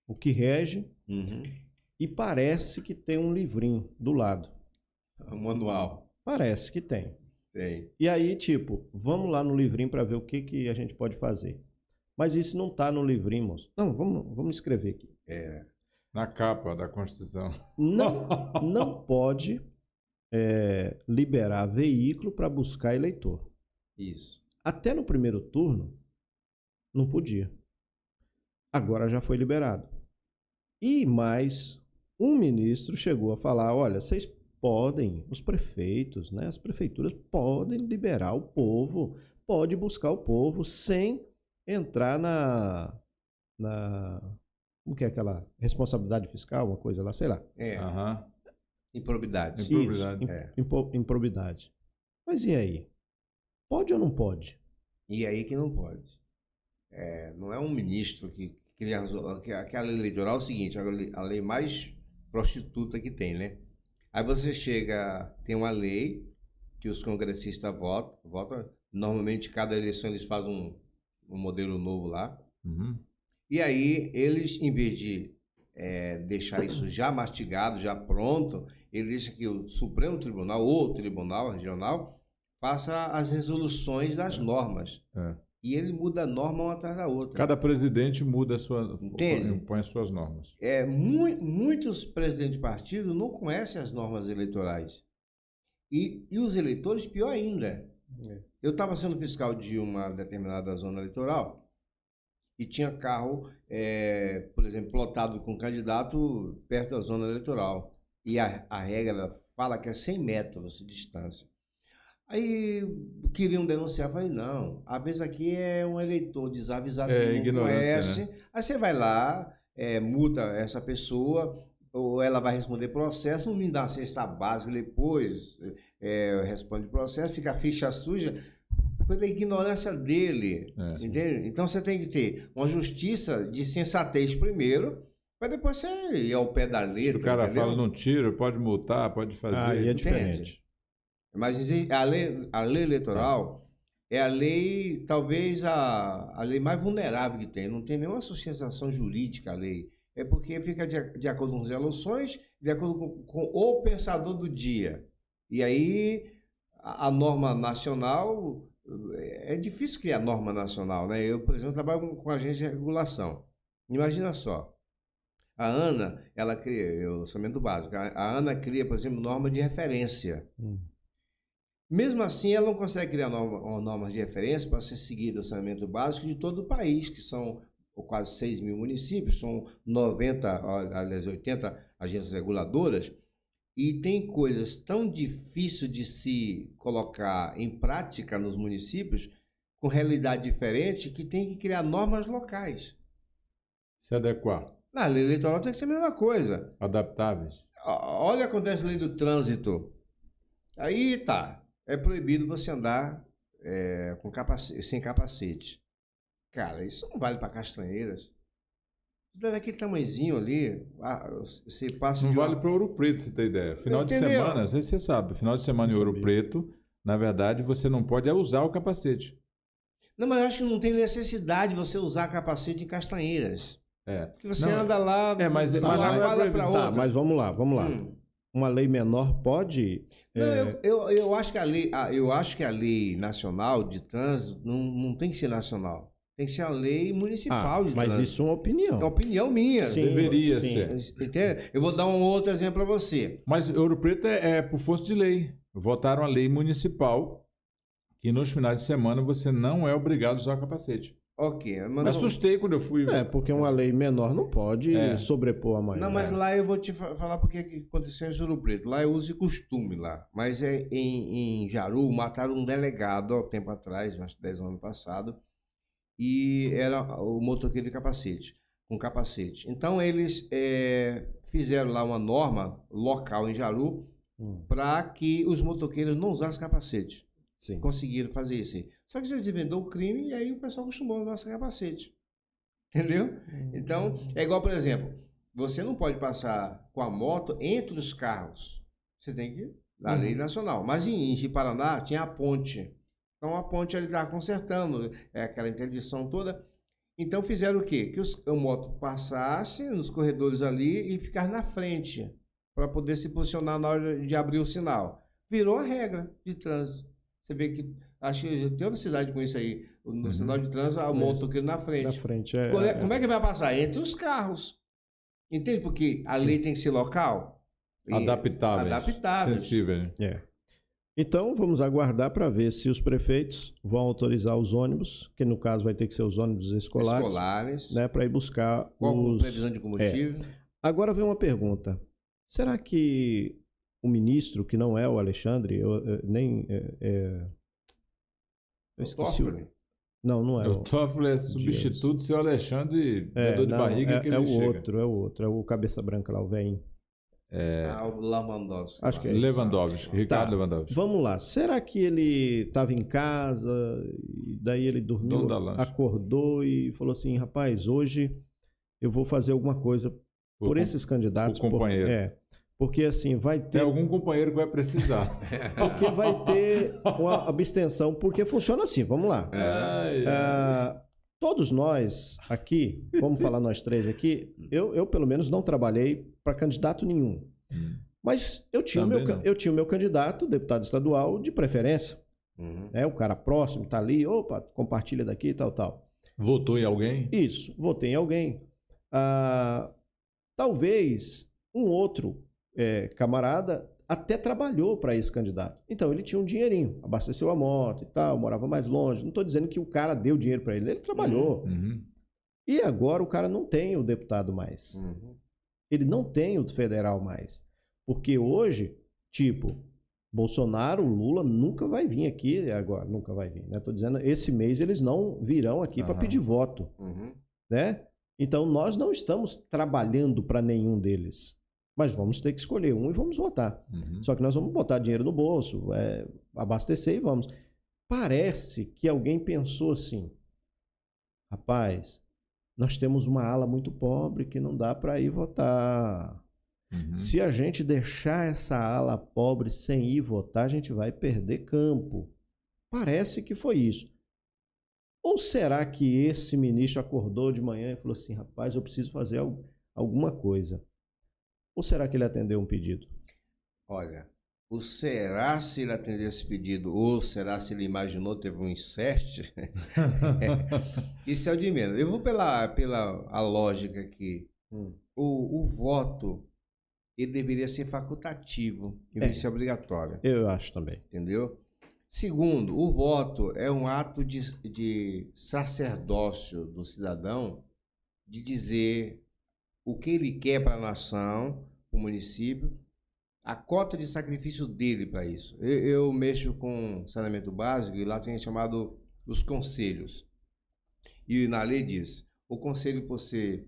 o que rege, e parece que tem um livrinho do lado. Um manual. Parece que tem. Tem. E aí, tipo, vamos lá no livrinho para ver o que a gente pode fazer. Mas isso não está no livrinho, moço. Não, vamos escrever aqui. Na capa da Constituição. Não pode liberar veículo para buscar eleitor. Isso. Até no primeiro turno, não podia. Agora já foi liberado. E mais, um ministro chegou a falar, olha, vocês podem, os prefeitos, né, as prefeituras podem liberar o povo, pode buscar o povo sem entrar como que é aquela responsabilidade fiscal, uma coisa lá, sei lá. Improbidade. Improbidade. Mas e aí? Pode ou não pode? E aí que não pode. não é um ministro que cria aquela lei eleitoral. É o seguinte, a lei mais prostituta que tem, né? Aí você tem uma lei que os congressistas votam. Normalmente, cada eleição eles fazem um modelo novo lá. Uhum. E aí, eles, em vez de deixar isso já mastigado, já pronto, ele deixa que o Supremo Tribunal ou o Tribunal Regional faça as resoluções das normas. E ele muda a norma uma atrás da outra. Cada presidente muda Entende? põe as suas normas. Muitos presidentes de partido não conhecem as normas eleitorais. E os eleitores, pior ainda. Eu estava sendo fiscal de uma determinada zona eleitoral e tinha carro, por exemplo, plotado com candidato perto da zona eleitoral. E a regra fala que é 100 metros de distância. Aí queriam denunciar, falei, não, às vezes aqui é um eleitor desavisado que não conhece. Né? Aí você vai lá, multa essa pessoa, ou ela vai responder processo, não me dá a cesta básica depois, responde processo, fica a ficha suja, pela ignorância dele, entende? Então você tem que ter uma justiça de sensatez primeiro, para depois você ir ao pé da letra. Se o cara entendeu? fala, não tira, pode multar, pode fazer. Aí é diferente. Mas a lei eleitoral é a lei, talvez a lei mais vulnerável que tem. Não tem nenhuma associação jurídica a lei. É porque fica de acordo com as eleições, de acordo com o pensador do dia. E aí a norma nacional, é difícil criar norma nacional, né? Eu, por exemplo, trabalho com agência de regulação. Imagina só. A ANA, ela cria, o orçamento básico, a ANA cria, por exemplo, norma de referência. Mesmo assim, ela não consegue criar uma norma de referência para ser seguida o orçamento básico de todo o país, que são quase 6 mil municípios, são 80 agências reguladoras, e tem coisas tão difíceis de se colocar em prática nos municípios, com realidade diferente, que tem que criar normas locais. Se adequar. Na lei eleitoral tem que ser a mesma coisa. Adaptáveis. Olha o que acontece na lei do trânsito. Aí tá. É proibido você andar sem capacete. Cara, isso não vale para Castanheiras. Daquele tamanhozinho ali, você passa. Não vale para Ouro Preto, você tem ideia. Final de semana, não sei se você sabe, final de semana em Ouro Preto, na verdade, você não pode usar o capacete. Não, mas eu acho que não tem necessidade de você usar capacete em Castanheiras. Porque você anda lá, mas de uma quadra para outra. Tá, mas vamos lá. Uma lei menor pode... Não, eu acho que a lei nacional de trânsito não tem que ser nacional. Tem que ser a lei municipal de trânsito. Mas isso é uma opinião. É uma opinião minha. Sim, deveria ser. Entende? Eu vou dar um outro exemplo para você. Mas Ouro Preto é por força de lei. Votaram a lei municipal que nos finais de semana você não é obrigado a usar capacete. Ok. Me assustei quando eu fui. Porque uma lei menor não pode sobrepor a maior. Não, mas lá eu vou te falar porque que aconteceu em Ouro Preto. Lá é uso e costume lá. Mas em Jaru mataram um delegado há tempo atrás, uns 10 anos passado, e era o motoqueiro de capacete, com capacete. Então eles fizeram lá uma norma local em Jaru para que os motoqueiros não usassem capacete. Sim. Conseguiram fazer isso aí. Só que já desvendou o crime e aí o pessoal acostumou a usar capacete. Entendeu? Então, é igual, por exemplo, você não pode passar com a moto entre os carros. Você tem que... Na lei nacional. Mas em Paraná tinha a ponte. Então a ponte ele estava consertando, aquela interdição toda. Então fizeram o quê? Que a moto passasse nos corredores ali e ficar na frente, para poder se posicionar na hora de abrir o sinal. Virou a regra de trânsito. Você vê que, acho que tem outra cidade com isso aí. No sinal de trânsito, a motoqueiro na frente. Na frente, Como é que vai passar? Entre os carros. Entende? Porque a lei tem que ser local. Adaptáveis. Sensível. Então, vamos aguardar para ver se os prefeitos vão autorizar os ônibus, que no caso vai ter que ser os ônibus escolares. Né, para ir buscar Qual previsão de combustível? Agora vem uma pergunta. Será que o ministro, que não é o Alexandre, eu esqueci Não é. O Toffoli é substituto do seu Alexandre, dor de barriga que ele chega. É o outro, é o cabeça branca lá, o velhinho. O Lewandowski. Acho que é isso. Lewandowski, Ricardo Tá, Lewandowski. vamos lá. Será que ele estava em casa, e daí ele dormiu, Dono da lancha. acordou e falou assim, rapaz, hoje eu vou fazer alguma coisa por esses candidatos. o companheiro. Porque assim, vai Tem ter... algum companheiro que vai precisar. Porque vai ter uma abstenção, porque funciona assim, vamos lá. Todos nós aqui, vamos falar nós três aqui, eu pelo menos não trabalhei para candidato nenhum. Mas eu tinha o meu candidato, deputado estadual, de preferência. O cara próximo, tá ali, opa, compartilha daqui, tal. Votou em alguém? Isso, votei em alguém. Talvez um outro camarada até trabalhou para esse candidato. Então ele tinha um dinheirinho, abasteceu a moto e tal, morava mais longe. Não estou dizendo que o cara deu dinheiro para ele trabalhou. E agora o cara não tem o deputado mais. Ele não tem o federal mais. Porque hoje, tipo, Bolsonaro, Lula nunca vai vir aqui agora, nunca vai vir, né? Estou dizendo, esse mês eles não virão aqui para pedir voto, né? Então nós não estamos trabalhando para nenhum deles. Mas vamos ter que escolher um e vamos votar. Só que nós vamos botar dinheiro no bolso, abastecer e vamos. Parece que alguém pensou assim, rapaz, nós temos uma ala muito pobre que não dá para ir votar. Se a gente deixar essa ala pobre sem ir votar, a gente vai perder campo. Parece que foi isso. Ou será que esse ministro acordou de manhã e falou assim, rapaz, eu preciso fazer alguma coisa? Ou será que ele atendeu um pedido? Olha, o será se ele atendeu esse pedido ou será se ele imaginou, teve um insert? Isso é o de menos. Eu vou pela a lógica aqui. O voto, ele deveria ser facultativo, em vez de ser obrigatório. Eu acho também. Entendeu? Segundo, o voto é um ato de sacerdócio do cidadão de dizer o que ele quer para a nação, para o município, a cota de sacrifício dele para isso. Eu mexo com saneamento básico e lá tem chamado os conselhos. E na lei diz, o conselho por ser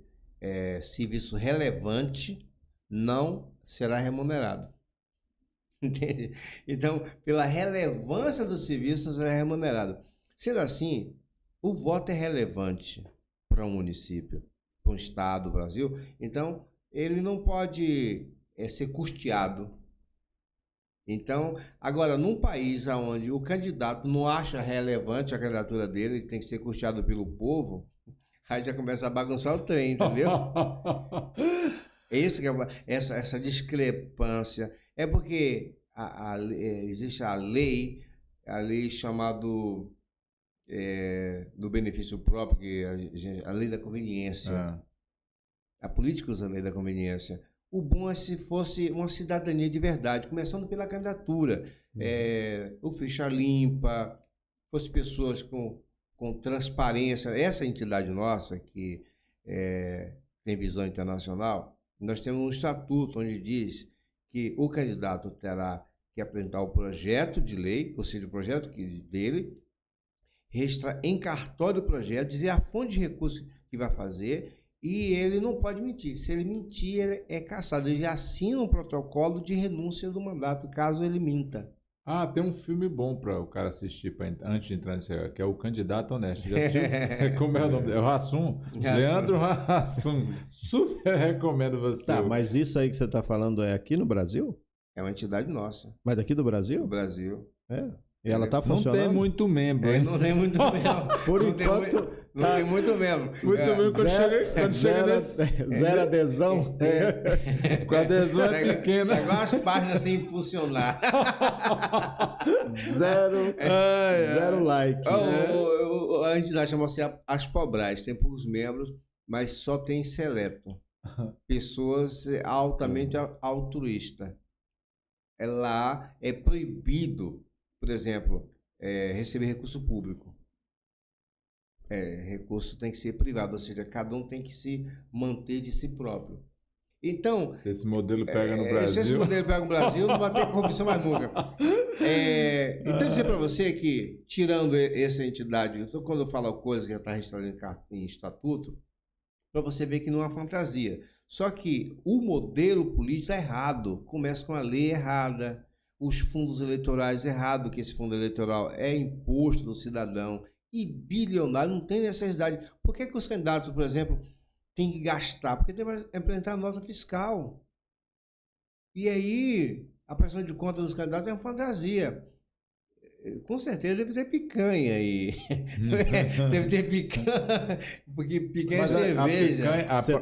serviço relevante não será remunerado. Entende? Então, pela relevância do serviço, não será remunerado. Sendo assim, o voto é relevante para um município, para um estado do Brasil, então ele não pode ser custeado. Então, agora, num país onde o candidato não acha relevante a candidatura dele, que tem que ser custeado pelo povo, aí já começa a bagunçar o trem, entendeu? É isso que é essa discrepância. É porque existe a lei chamada do benefício próprio, que a lei da conveniência. A política usa a lei da conveniência. O bom é se fosse uma cidadania de verdade, começando pela candidatura. O ficha limpa, fosse pessoas com transparência. Essa entidade nossa, que tem visão internacional, nós temos um estatuto onde diz que o candidato terá que apresentar o projeto de lei, ou seja, o projeto dele, registrar em cartório o projeto, dizer a fonte de recurso que vai fazer, e ele não pode mentir. Se ele mentir, ele é cassado. Ele já assina um protocolo de renúncia do mandato, caso ele minta. Tem um filme bom para o cara assistir antes de entrar nisso aí, que é O Candidato Honesto. Já assistiu? Como é o nome dele? É o Hassum? Leandro Hassum. Super recomendo você. Tá, mas isso aí que você está falando é aqui no Brasil? É uma entidade nossa. Mas daqui do Brasil? Do Brasil. E ela está funcionando? Não tem muito membro. Não tem muito membro. Por enquanto... Não tem muito membro. Muito membro quando chega nesse... Zero adesão. Com a adesão é pequena. É igual as páginas sem impulsionar. Zero like. A entidade chama-se Aspobras. Tem poucos membros, mas só tem seleto. Pessoas altamente altruístas. Lá é proibido, por exemplo, receber recurso público. Recurso tem que ser privado, ou seja, cada um tem que se manter de si próprio. Então... Se esse modelo pega no Brasil... Se esse modelo pega no Brasil, não vai ter corrupção mais nunca. Então, dizer para você que, tirando essa entidade, então, quando eu falo coisa que já está registrada em estatuto, para você ver que não é uma fantasia. Só que o modelo político é errado. Começa com a lei errada, os fundos eleitorais errados, que esse fundo eleitoral é imposto do cidadão e bilionário, não tem necessidade. Por que os candidatos, por exemplo, têm que gastar? Porque tem que apresentar nota fiscal. E aí, a prestação de conta dos candidatos é uma fantasia. Com certeza deve ter picanha aí. Deve ter picanha, porque picanha é cerveja.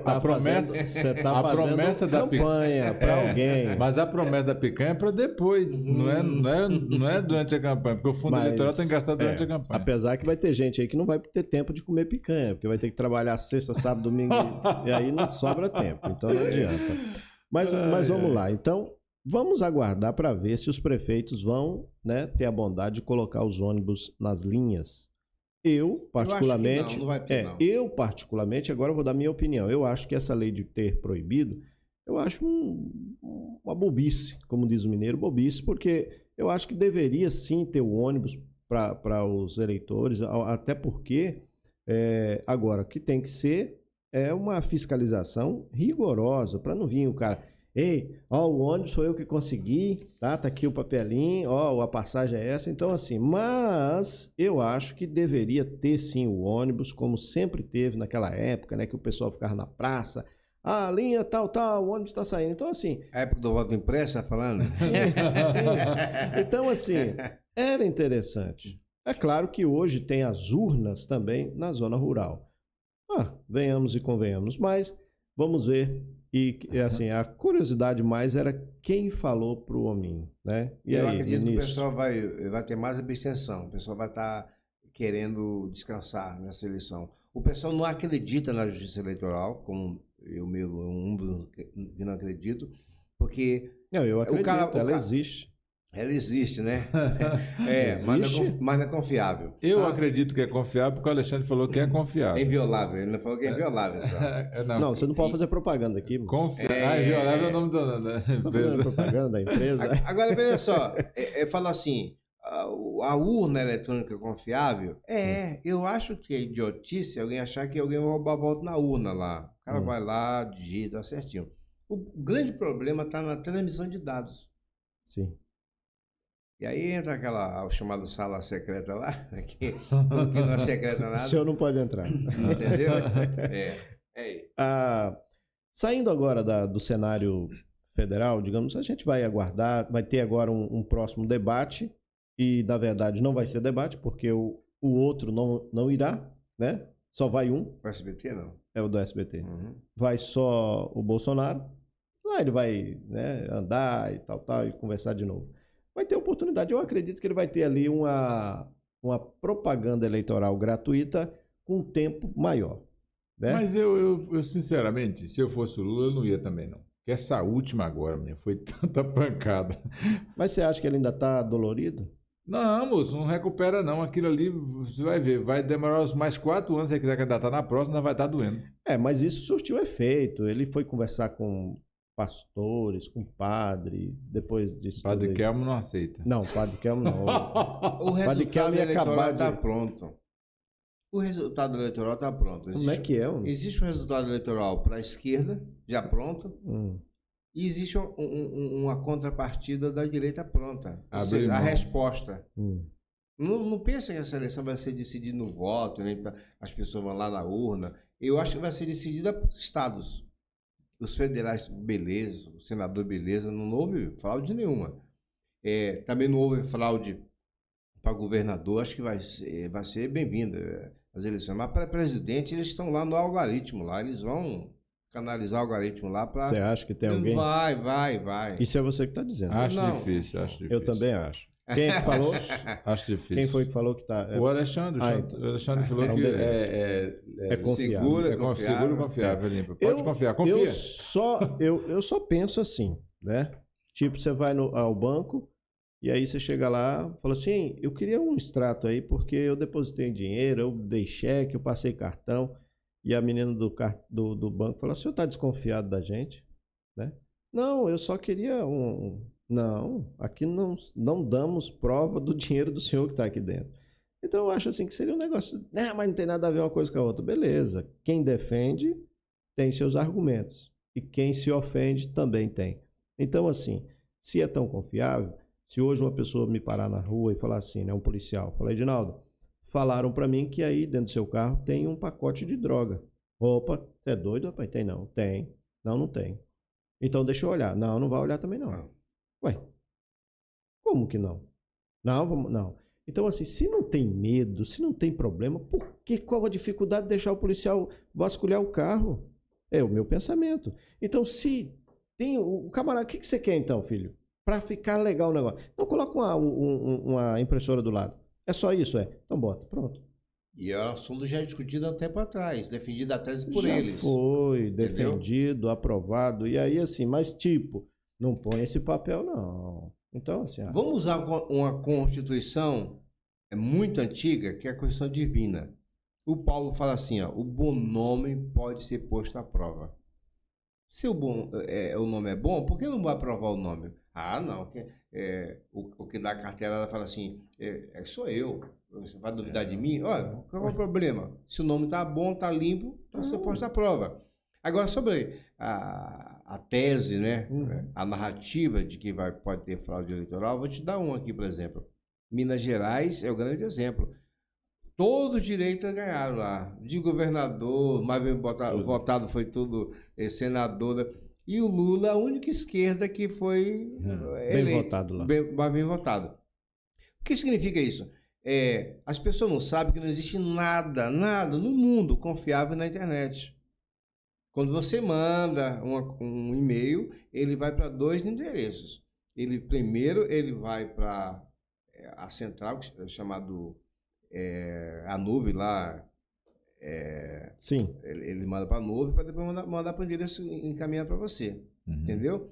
A promessa, você tá a fazendo promessa da campanha para alguém. Mas a promessa da picanha é para depois, não é durante a campanha, porque o fundo eleitoral tem que gastar durante a campanha. Apesar que vai ter gente aí que não vai ter tempo de comer picanha, porque vai ter que trabalhar sexta, sábado, domingo, e aí não sobra tempo, então não adianta. Mas vamos lá, então vamos aguardar para ver se os prefeitos vão, né, ter a bondade de colocar os ônibus nas linhas. Eu, particularmente, não vai ter, não. Eu particularmente, agora eu vou dar minha opinião. Eu acho que essa lei de ter proibido, eu acho uma bobice, como diz o mineiro, bobice, porque eu acho que deveria sim ter o ônibus para os eleitores, até porque agora o que tem que ser é uma fiscalização rigorosa, para não vir o cara... Ei, o ônibus foi eu que consegui, tá aqui o papelinho, a passagem é essa. Então, assim, mas eu acho que deveria ter sim o ônibus, como sempre teve naquela época, né, que o pessoal ficava na praça, a linha tal, o ônibus está saindo. Então, assim... A época do voto impresso, tá falando? Sim. Então, assim, era interessante. É claro que hoje tem as urnas também na zona rural. Venhamos e convenhamos, mas vamos ver. E assim, a curiosidade mais era quem falou pro hominho, né? E eu aí, acredito ministro? que o pessoal vai ter mais abstenção, o pessoal vai estar querendo descansar nessa eleição. O pessoal não acredita na justiça eleitoral, como eu mesmo, um dos que não acredito, porque... Eu acredito, ela existe. Ela existe, né? Existe? Mas não é confiável. Eu acredito que é confiável porque o Alexandre falou que é confiável. É inviolável, ele não falou que é inviolável só. Não, você não pode fazer propaganda aqui. Inviolável é o nome da Você está fazendo propaganda da empresa? Agora, veja só, fala assim, a urna eletrônica é confiável? Eu acho que é idiotice alguém achar que alguém vai roubar voto na urna lá. O cara vai lá, digita certinho. O grande problema está na transmissão de dados. Sim. E aí entra aquela chamada sala secreta lá, que não é secreta nada. O senhor não pode entrar. Entendeu? Saindo agora do cenário federal, digamos, a gente vai aguardar, vai ter agora um próximo debate, e na verdade não vai ser debate, porque o outro não irá, né? Só vai um. O SBT não? É o do SBT. Uhum. Vai só o Bolsonaro, lá ele vai, né, andar e tal, e conversar de novo. Vai ter oportunidade. Eu acredito que ele vai ter ali uma propaganda eleitoral gratuita com um tempo maior. Né? Mas eu, sinceramente, se eu fosse o Lula, eu não ia também, não. Porque essa última agora, foi tanta pancada. Mas você acha que ele ainda está dolorido? Não, moço, não recupera não. Aquilo ali, você vai ver, vai demorar os mais 4 anos, se você quiser candidatar na próxima, vai estar doendo. Mas isso surtiu efeito. Ele foi conversar com pastores, com padre, depois disso. Padre Kelmo não aceita. Não, Padre Kelmo não. O resultado eleitoral está pronto. O resultado eleitoral está pronto. Como é que é? Existe um resultado eleitoral para a esquerda, já pronto, e existe uma contrapartida da direita pronta. Ou seja, a resposta. Não pensa que essa eleição vai ser decidida no voto, nem as pessoas vão lá na urna. Eu acho que vai ser decidida por estados. Os federais, beleza, o senador, beleza, não houve fraude nenhuma. Também não houve fraude para governador, acho que vai ser bem-vinda as eleições. Mas para presidente, eles estão lá no algoritmo, lá, eles vão canalizar o algoritmo lá para... Você acha que tem alguém? Vai. Isso é você que está dizendo. Acho difícil. Eu também acho. Quem é que falou? Acho difícil. Quem foi que falou que está... O Alexandre. O Alexandre falou então, que é confiável. Seguro e confiável. Pode confiar, confia. Eu só penso assim, né? Tipo, você vai ao banco e aí você chega lá e fala assim, eu queria um extrato aí porque eu depositei dinheiro, eu dei cheque, eu passei cartão, e a menina do banco falou, o senhor está desconfiado da gente? Né? Não, eu só queria Não, aqui não damos prova do dinheiro do senhor que está aqui dentro. Então eu acho assim que seria um negócio, mas não tem nada a ver uma coisa com a outra. Beleza, quem defende tem seus argumentos. e quem se ofende também tem. Então, assim, se é tão confiável, se hoje uma pessoa me parar na rua e falar assim, né, um policial, falar, Edinaldo, falaram para mim que aí dentro do seu carro tem um pacote de droga. Opa, você é doido, rapaz? Tem não. Tem. Não, não tem. Então deixa eu olhar. Não, não vai olhar também não. Ué, como que não? Não, vamos, não. Então, assim, se não tem medo, se não tem problema, qual a dificuldade de deixar o policial vasculhar o carro? É o meu pensamento. Então, se tem o camarada, o que você quer então, filho? Para ficar legal o negócio. Então, coloca uma impressora do lado. É só isso, é? Então, bota. Pronto. E é um assunto já discutido há um tempo atrás, defendido até por Já eles. foi Entendeu? defendido, aprovado. E aí, assim, mas tipo, não põe esse papel, não. Então, assim... Vamos usar uma Constituição muito antiga, que é a Constituição Divina. O Paulo fala assim, ó, o bom nome pode ser posto à prova. Se o nome é bom, por que não vai aprovar o nome? Ah, não. O que dá a carteira, ela fala assim, sou eu. Você vai duvidar de mim? Olha, qual é o problema? Se o nome está bom, está limpo, você posto à prova. Agora, sobre a tese, né? A narrativa de que pode ter fraude eleitoral, vou te dar um aqui, por exemplo. Minas Gerais é o grande exemplo. Todos os direitos ganharam lá. De governador, mais bem votado foi tudo senador. E o Lula, a única esquerda que foi bem votado lá. Mais bem votado. O que significa isso? As pessoas não sabem que não existe nada no mundo confiável na internet. Quando você manda um e-mail, ele vai para 2 endereços. Primeiro, ele vai para a central, chamado a nuvem lá. Sim. Ele manda para a nuvem para depois mandar para o endereço encaminhado para você. Entendeu?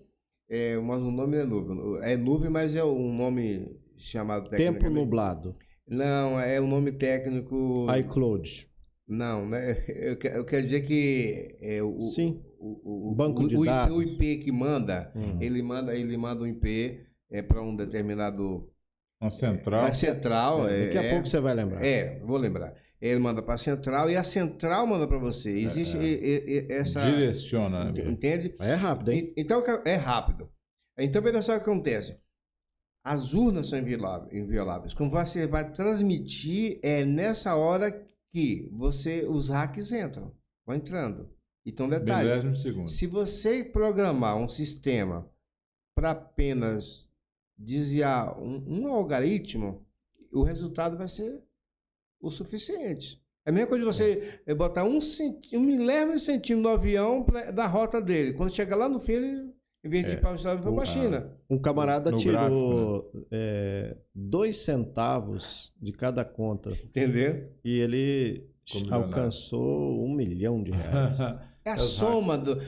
Mas o nome é nuvem. É nuvem, mas é um nome chamado técnico. Tempo nublado. Não, é um nome técnico. iCloud. Não, né? Eu quero dizer que Sim. O banco de dados. O IP que manda, ele manda um IP para um determinado. Uma central. A central. Daqui a pouco você vai lembrar. Vou lembrar. Ele manda para a central e a central manda para você. Existe essa. Direciona. Entende? É rápido, hein? Então é rápido. Então veja só o que acontece. As urnas são invioláveis. Como você vai transmitir, é nessa hora que os hacks entram. Vão entrando. Então, detalhe. 20 segundos. Se você programar um sistema para apenas desviar um algoritmo, o resultado vai ser o suficiente. É a mesma coisa de você botar um milésimo de centímetro no avião da rota dele. Quando chega lá no fim, ele, em vez de ir para os Estados Unidos, foi para a China. Um camarada tirou gráfico, né? 2 centavos de cada conta. Entendeu? E ele alcançou R$1 milhão. É a soma do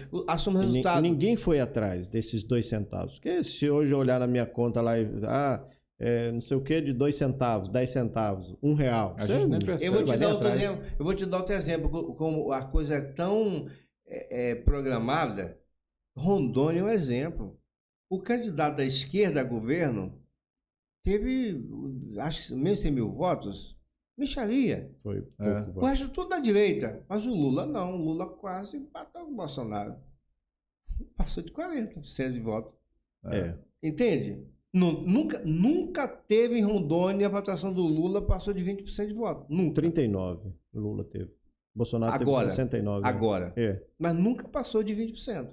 resultado. Ninguém foi atrás desses 2 centavos. Porque se hoje eu olhar na minha conta lá e não sei o que, de 2 centavos, 10 centavos, R$1. A gente nem percebe. Eu vou te dar outro exemplo, como a coisa é tão programada. Rondônia é um exemplo. O candidato da esquerda a governo teve, acho que meio 100 mil votos, mexaria. Foi pouco. O resto tudo da direita. Mas o Lula não. O Lula quase empatou com o Bolsonaro. Passou de 40% de voto. Entende? Nunca teve em Rondônia a votação do Lula passou de 20% de voto. Nunca. 39% o Lula teve. Bolsonaro Agora, teve 69%. Agora. Mas nunca passou de 20%.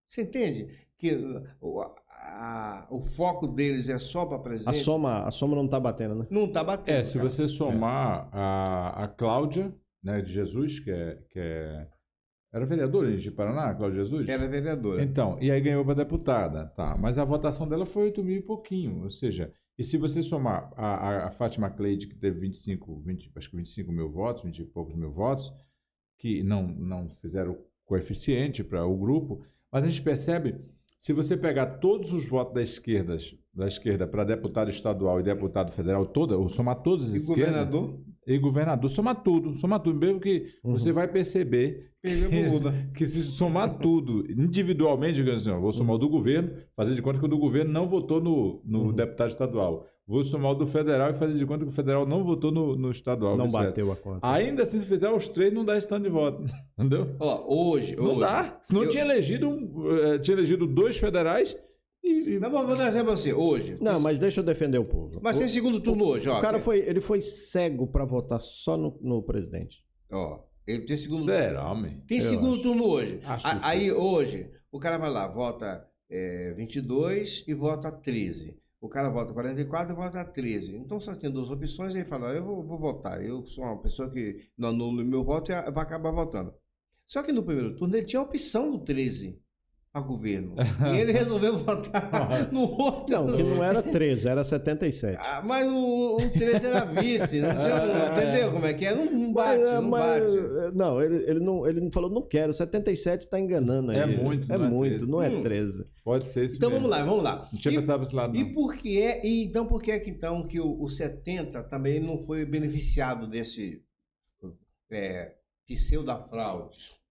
Você entende? Que o foco deles é só para presidente? A soma não está batendo, né? Não está batendo. Se você somar a Cláudia, né, de Jesus, que era vereadora de Paraná, Cláudia Jesus? Era vereadora. Então, e aí ganhou para deputada, tá. Mas a votação dela foi 8 mil e pouquinho, ou seja, e se você somar a Fátima Cleide, que teve 25 mil votos, 20 e poucos mil votos, que não fizeram coeficiente para o grupo, mas a gente percebe, se você pegar todos os votos da esquerda para deputado estadual e deputado federal, ou somar todos os governador? e governador. Soma tudo. Mesmo que você vai perceber Perdeu pro Lula. que se somar tudo individualmente, digamos assim, ó, vou somar o do governo, fazer de conta que o do governo não votou no deputado estadual. Vou somar o do federal e fazer de conta que o federal não votou no estadual. Não vice-versa. bateu a conta. Ainda assim, se fizer os três, não dá esse tanto de voto. Entendeu? Ó, hoje. Não dá. Senão tinha elegido 2 federais e Não, vou dar um exemplo assim, hoje. Não, mas deixa eu defender o povo. Mas tem segundo turno hoje, ó. O cara ele foi cego para votar só no presidente. Ó, ele tem segundo será, homem? Tem Eu segundo turno hoje. Acho Aí difícil. hoje, o cara vai lá, vota 22 e vota 13. O cara vota 44 e vota 13. Então só tem 2 opções, aí fala, eu vou votar. Eu sou uma pessoa que não anula o meu voto e vai acabar votando. Só que no primeiro turno ele tinha a opção do 13 a governo. E ele resolveu votar no outro. Não, que não era 13, era 77. Ah, mas o 13 era vice, não tinha, entendeu como é que é? Não bate, não bate. Não, ele não falou, não quero. 77 tá enganando aí. É muito, É não é muito, 13. não é 13. Pode ser isso Então mesmo. vamos lá. Não tinha pensado pra esse lado, não. E por que é? Então por que é que o 70 também não foi beneficiado desse pseudo-fraude?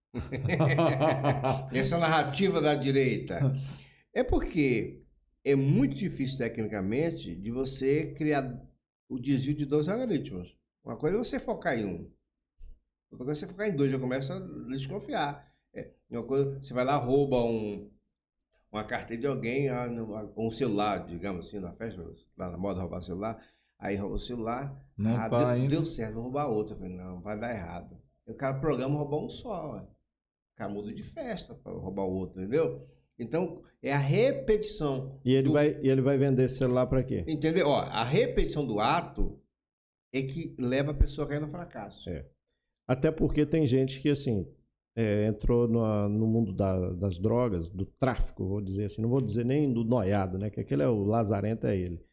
Essa narrativa da direita. É porque é muito difícil tecnicamente de você criar o desvio de 2 algoritmos. Uma coisa é você focar em um. Outra coisa é você focar em 2, já começa a desconfiar. Uma coisa, você vai lá, rouba uma carteira de alguém, um celular, digamos assim, na festa, lá na moda roubar celular, aí rouba o celular, Não tá ainda. deu certo, vou roubar outro. Eu falei, não, vai dar errado. O cara programa roubar um só, ué. O cara muda de festa para roubar o outro, entendeu? Então, é a repetição. E ele vai vender celular para quê? Entendeu? Ó, a repetição do ato é que leva a pessoa a cair no fracasso. Até porque tem gente que, assim, entrou no mundo das drogas, do tráfico, vou dizer assim. Não vou dizer nem do noiado, né? Que aquele é o lazarento, é ele.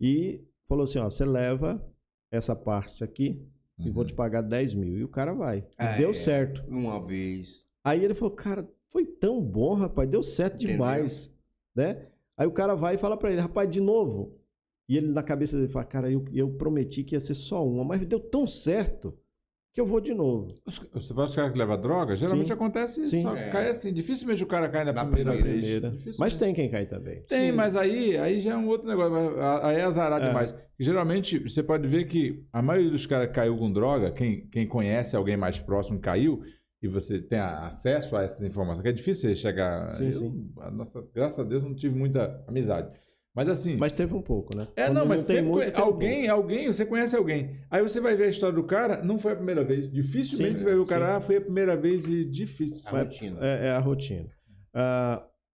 E falou assim, ó, você leva essa parte aqui e vou te pagar 10 mil. E o cara vai. E deu certo. Uma vez. Aí ele falou, cara, foi tão bom, rapaz, deu certo demais, né? Aí o cara vai e fala pra ele, rapaz, de novo. E ele na cabeça dele fala, cara, eu prometi que ia ser só uma, mas deu tão certo que eu vou de novo. Você vai os caras que levam droga? Geralmente Sim. acontece isso, Sim. só cai assim. Dificilmente o cara cai na primeira vez. Dificilmente. Mas tem quem cai também. Tem, Sim. mas aí já é um outro negócio. Aí é azarado demais. Geralmente, você pode ver que a maioria dos caras que caiu com droga, quem conhece alguém mais próximo que caiu, e você tem acesso a essas informações, que é difícil você chegar... Sim. Graças a Deus, não tive muita amizade. Mas assim... Mas teve um pouco, né? Mas tem sempre muito, tem um alguém, você conhece alguém. Aí você vai ver a história do cara, não foi a primeira vez. Dificilmente Sim, você vai ver o sim. cara, foi a primeira vez e difícil. A rotina. É a rotina.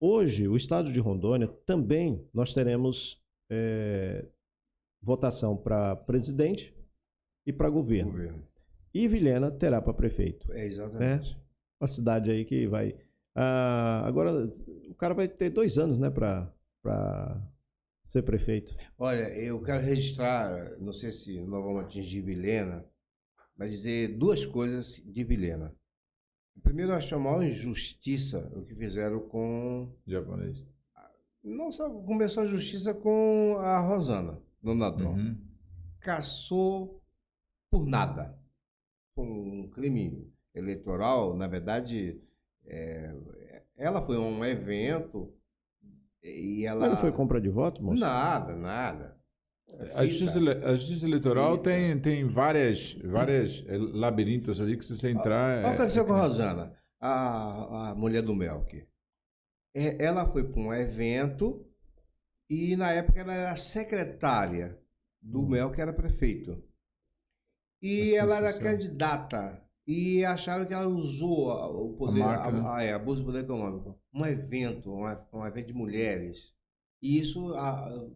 Hoje, o estado de Rondônia, também nós teremos votação para presidente e para governo. E Vilhena terá para prefeito. Exatamente. Uma cidade aí que vai... agora, o cara vai ter 2 anos, né, para ser prefeito. Olha, eu quero registrar, não sei se nós vamos atingir Vilhena, mas dizer 2 coisas de Vilhena. Primeiro, eu acho a maior injustiça o que fizeram com... Japonês. Não só começou a justiça com a Rosana, Dona Dom. Caçou por nada. Um crime eleitoral, na verdade, ela foi a um evento e ela... Mas não foi compra de voto, moço? Nada. A justiça eleitoral Fita. tem várias labirintos ali que se você entrar... Olha o que aconteceu com a Rosana, a mulher do Melk. Ela foi para um evento e, na época, ela era secretária do Melk, que era prefeito. E ela era candidata. E acharam que ela usou o poder, abuso do poder econômico. Um evento de mulheres. E isso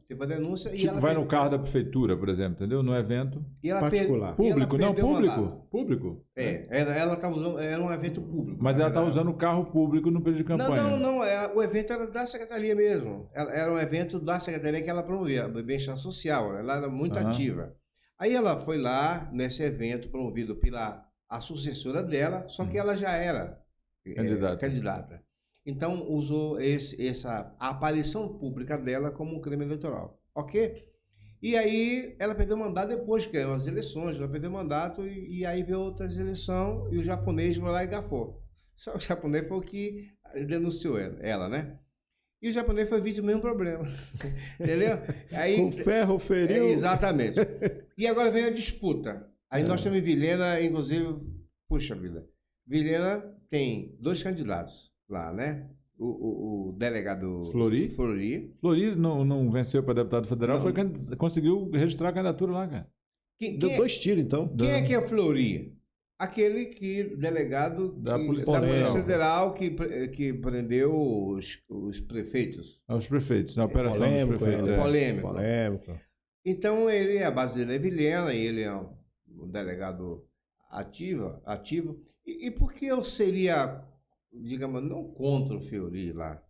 teve a denúncia. Tipo, e ela vai no carro da prefeitura, por exemplo, entendeu? No evento. E ela particular. Público, não, perdeu o mandato. público. Ela estava usando, era um evento público. Mas ela está usando o carro público no período de campanha. Não, o evento era da secretaria mesmo. Era um evento da secretaria que ela promovia, bem-estar social. Ela era muito ativa. Aí ela foi lá nesse evento promovido pela a sucessora dela, só que ela já era candidata. Então usou a aparição pública dela como um crime eleitoral, ok? E aí ela perdeu o mandato depois que ganhou as eleições, ela perdeu o mandato e aí veio outras eleições e o japonês foi lá e gafou. Só o japonês foi o que denunciou ela, né? E o japonês foi vítima do mesmo problema. Entendeu? Aí, Com ferro feriu. exatamente. E agora vem a disputa. Aí nós temos em Vilhena, inclusive, puxa vida, Vilhena tem 2 candidatos lá, né? O delegado Flori? Flori não venceu para deputado federal, conseguiu registrar a candidatura lá, cara. Deu 2 tiros, então. Quem é Flori? Aquele delegado da Polícia Federal que prendeu os prefeitos. Os prefeitos, na operação dos prefeitos. Polêmico. Então, ele, a base dele é Vilhena, e ele é um delegado ativo. E por que eu seria, digamos, não contra o Fleury lá?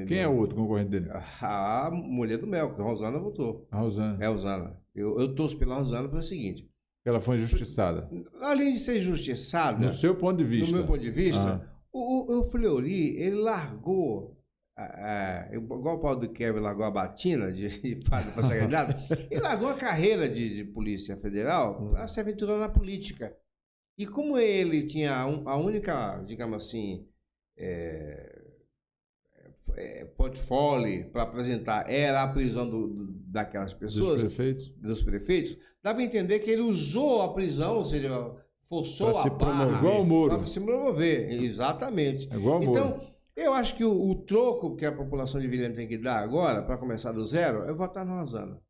Quem é o outro concorrente dele? A mulher do Mel, que a Rosana votou. A Rosana. É a Rosana. Eu torço pela Rosana pelo seguinte. Ela foi injustiçada. Além de ser injustiçada... No seu ponto de vista. No meu ponto de vista, o Fleury, ele largou... igual o Paulo do Kevin largou a batina de padre para ser candidato, ele largou a carreira de Polícia Federal para se aventurar na política. E como ele tinha a única, digamos assim, portfólio para apresentar era a prisão daquelas pessoas, dos prefeitos, dá para entender que ele usou a prisão, ou seja, forçou a barra para se promover. Exatamente. É igual então, eu acho que o troco que a população de Vilhena tem que dar agora, para começar do zero, é votar no Rosana.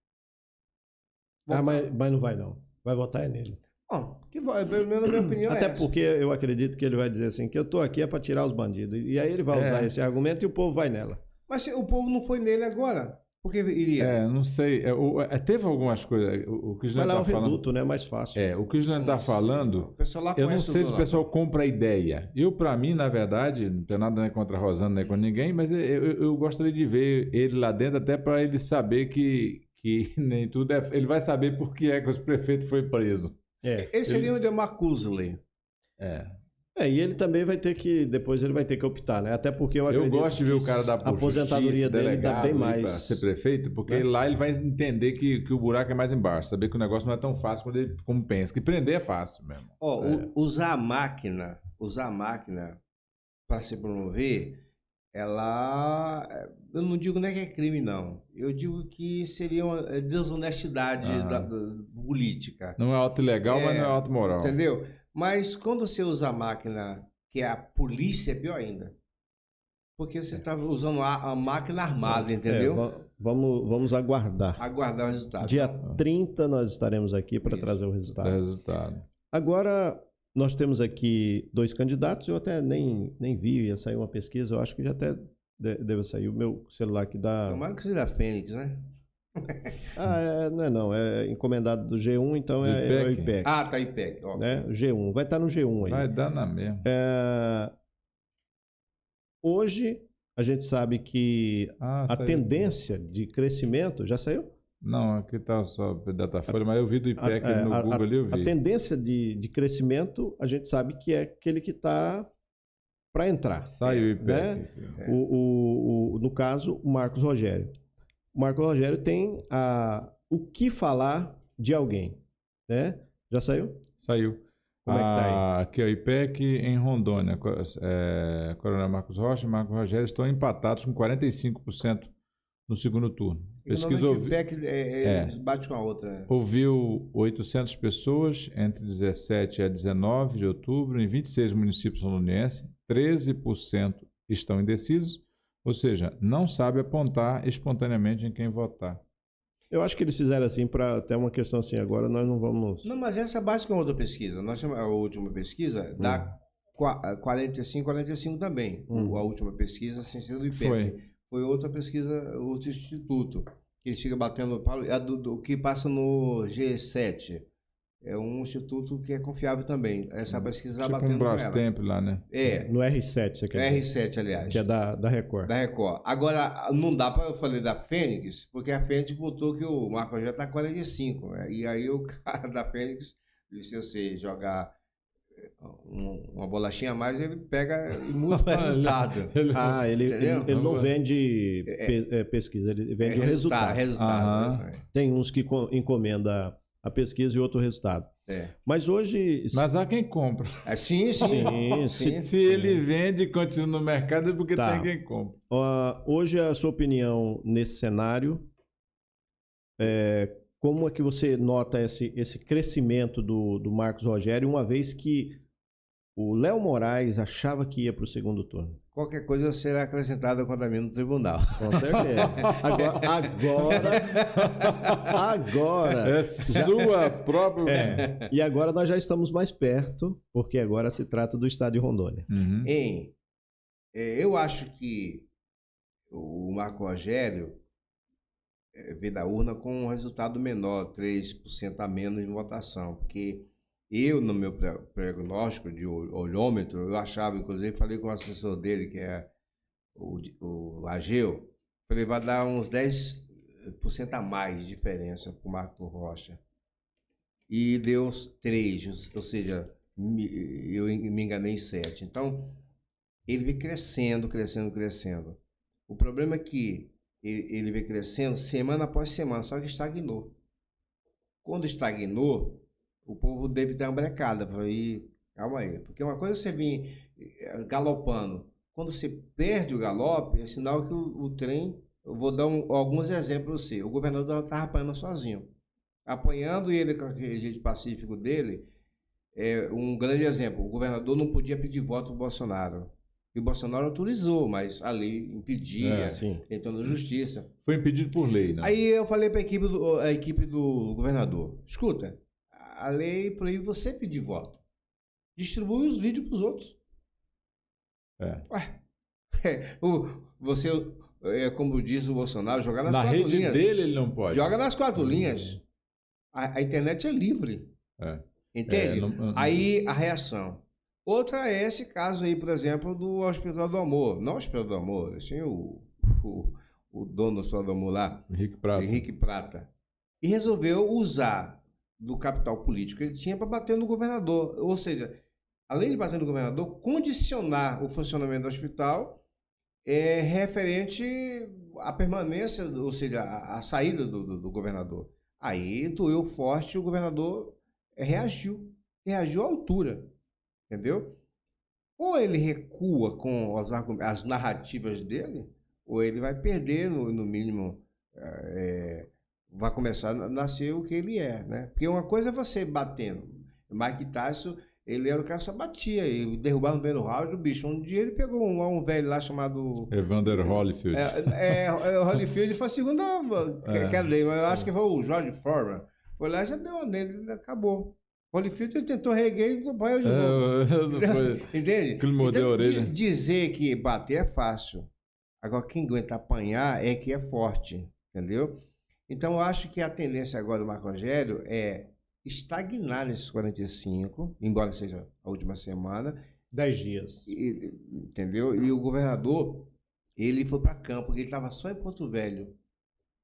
Mas não vai não. Vai votar nele. Bom, pelo menos na minha opinião até porque eu acredito que ele vai dizer assim, que eu tô aqui para tirar os bandidos. E aí ele vai usar esse argumento e o povo vai nela. Mas o povo não foi nele agora. Por que iria? Não sei. Teve algumas coisas. O que o Juliano está falando... reduto, né? Mais fácil. O que o Juliano está falando... Eu não sei se o pessoal compra a ideia. Para mim, na verdade, não tenho nada contra a Rosana, nem com ninguém, mas eu gostaria de ver ele lá dentro, até para ele saber que nem tudo é... Ele vai saber por que é que os prefeitos foi preso. Esse seria o Demar Cusley. E ele também vai ter que, depois ele vai ter que optar, né? Até porque eu gosto de ver o cara da aposentadoria dele dá bem mais para ser prefeito, porque lá ele vai entender que o buraco é mais embaixo, saber que o negócio não é tão fácil como pensa, que prender é fácil mesmo. Usar a máquina para se promover, eu não digo nem que é crime, não. Eu digo que seria uma desonestidade da política. Não é auto ilegal, mas não é auto moral. Entendeu? Mas quando você usa a máquina, que é a polícia, é pior ainda. Porque você está usando a máquina armada, entendeu? Vamos aguardar. Aguardar o resultado. Dia 30 nós estaremos aqui para trazer o resultado. Agora, nós temos aqui 2 candidatos. Eu até nem vi, ia sair uma pesquisa. Eu acho que já até deve sair o meu celular que dá... Tomara que seja da Fênix, né? Não é encomendado do G1, então é o IPEC. Tá, IPEC. Né? O G1, vai estar no G1 aí. Vai dar na mesma. Hoje, a gente sabe que a tendência de crescimento... Já saiu? Não, aqui está só o Datafolha, mas eu vi do IPEC no Google ali, eu vi. A tendência de crescimento, a gente sabe que é aquele que está para entrar. Saiu o IPEC. Né? No caso, o Marcos Rogério. O Marcos Rogério tem o que falar de alguém, né? Já saiu? Saiu. Como é que tá aí? Aqui é o IPEC em Rondônia. Coronel Marcos Rocha e Marcos Rogério estão empatados com 45% no segundo turno. Pesquisa o IPEC bate com a outra. Ouviu 800 pessoas entre 17 a 19 de outubro em 26 municípios rondonienses. 13% estão indecisos. Ou seja, não sabe apontar espontaneamente em quem votar. Eu acho que eles fizeram assim para até uma questão assim, agora nós não vamos... Não, mas essa base com a outra pesquisa. A última pesquisa dá 45 também. A última pesquisa, sem ser do IPEC. Foi outra pesquisa, outro instituto, que fica batendo... do que passa no G7. É um instituto que é confiável também. Essa pesquisa está batendo um Brastemp lá, né? No R7, você quer dizer? R7, aliás. Que é da Record. Da Record. Agora, não dá para eu falei da Fênix, porque a Fênix botou que o Marco já está 45, né? E aí o cara da Fênix, se você jogar uma bolachinha a mais, ele pega e muda o resultado. Ele não vende pesquisa, ele vende o resultado. Tem uns que encomenda a pesquisa e outro resultado. Mas hoje... Mas há quem compra. Sim. Se ele vende e continua no mercado, é porque tem quem compra. Hoje, a sua opinião nesse cenário, como é que você nota esse crescimento do Marcos Rogério, uma vez que o Léo Moraes achava que ia para o segundo turno? Qualquer coisa será acrescentada contra mim no tribunal. Com certeza. Agora é sua própria... E agora nós já estamos mais perto, porque agora se trata do estado de Rondônia. Uhum. Eu acho que o Marco Rogério veio da urna com um resultado menor, 3% a menos de votação, porque eu, no meu prognóstico de olhômetro, eu achava, inclusive falei com o assessor dele, que é o Ageu, falei, vai dar uns 10% a mais de diferença para o Marco Rocha. E deu 3, ou seja, eu me enganei em 7. Então, ele vem crescendo. O problema é que ele vem crescendo semana após semana, só que estagnou. Quando estagnou, o povo deve ter uma brecada. Falei, calma aí. Porque uma coisa é você vir galopando. Quando você perde o galope, é sinal que o trem... Eu vou dar alguns exemplos para você. O governador estava apanhando sozinho. Apanhando, e ele, com aquele jeito pacífico dele, um grande exemplo. O governador não podia pedir voto para o Bolsonaro. E o Bolsonaro autorizou, mas a lei impedia, entrou na justiça. Foi impedido por lei, né? Aí eu falei para a equipe do governador, escuta, a lei proíbe você pedir voto. Distribui os vídeos para os outros. Você, como diz o Bolsonaro, jogar nas 4 linhas. Na rede dele ele não pode. Joga nas 4 linhas. A internet é livre. Entende? Aí a reação. Outra é esse caso aí, por exemplo, do Hospital do Amor. Não o Hospital do Amor, tinha o dono do Hospital do Amor lá, Henrique Prata. E resolveu usar do capital político que ele tinha para bater no governador. Ou seja, além de bater no governador, condicionar o funcionamento do hospital referente à permanência, ou seja, à saída do governador. Aí doeu forte, o governador reagiu à altura. Entendeu? Ou ele recua com as narrativas dele, ou ele vai perder, no mínimo, vai começar a nascer o que ele é, né? Porque uma coisa é você batendo. O Mike Tyson, ele era o cara que só batia, ele derrubava um velho round do bicho. Um dia ele pegou um velho lá chamado... Evander Holyfield. Holyfield foi a segunda que lei, mas eu acho que foi o George Foreman. Foi lá e já deu uma nele, acabou. Holyfield, ele tentou reguer e apanhou de novo. Entende? Que ele mordeu a orelha. Dizer que bater é fácil. Agora, quem aguenta apanhar é que é forte. Entendeu? Então, eu acho que a tendência agora do Marco Rogério é estagnar nesses 45, embora seja a última semana. 10 dias. Entendeu? E o governador, ele foi para campo, porque ele estava só em Porto Velho.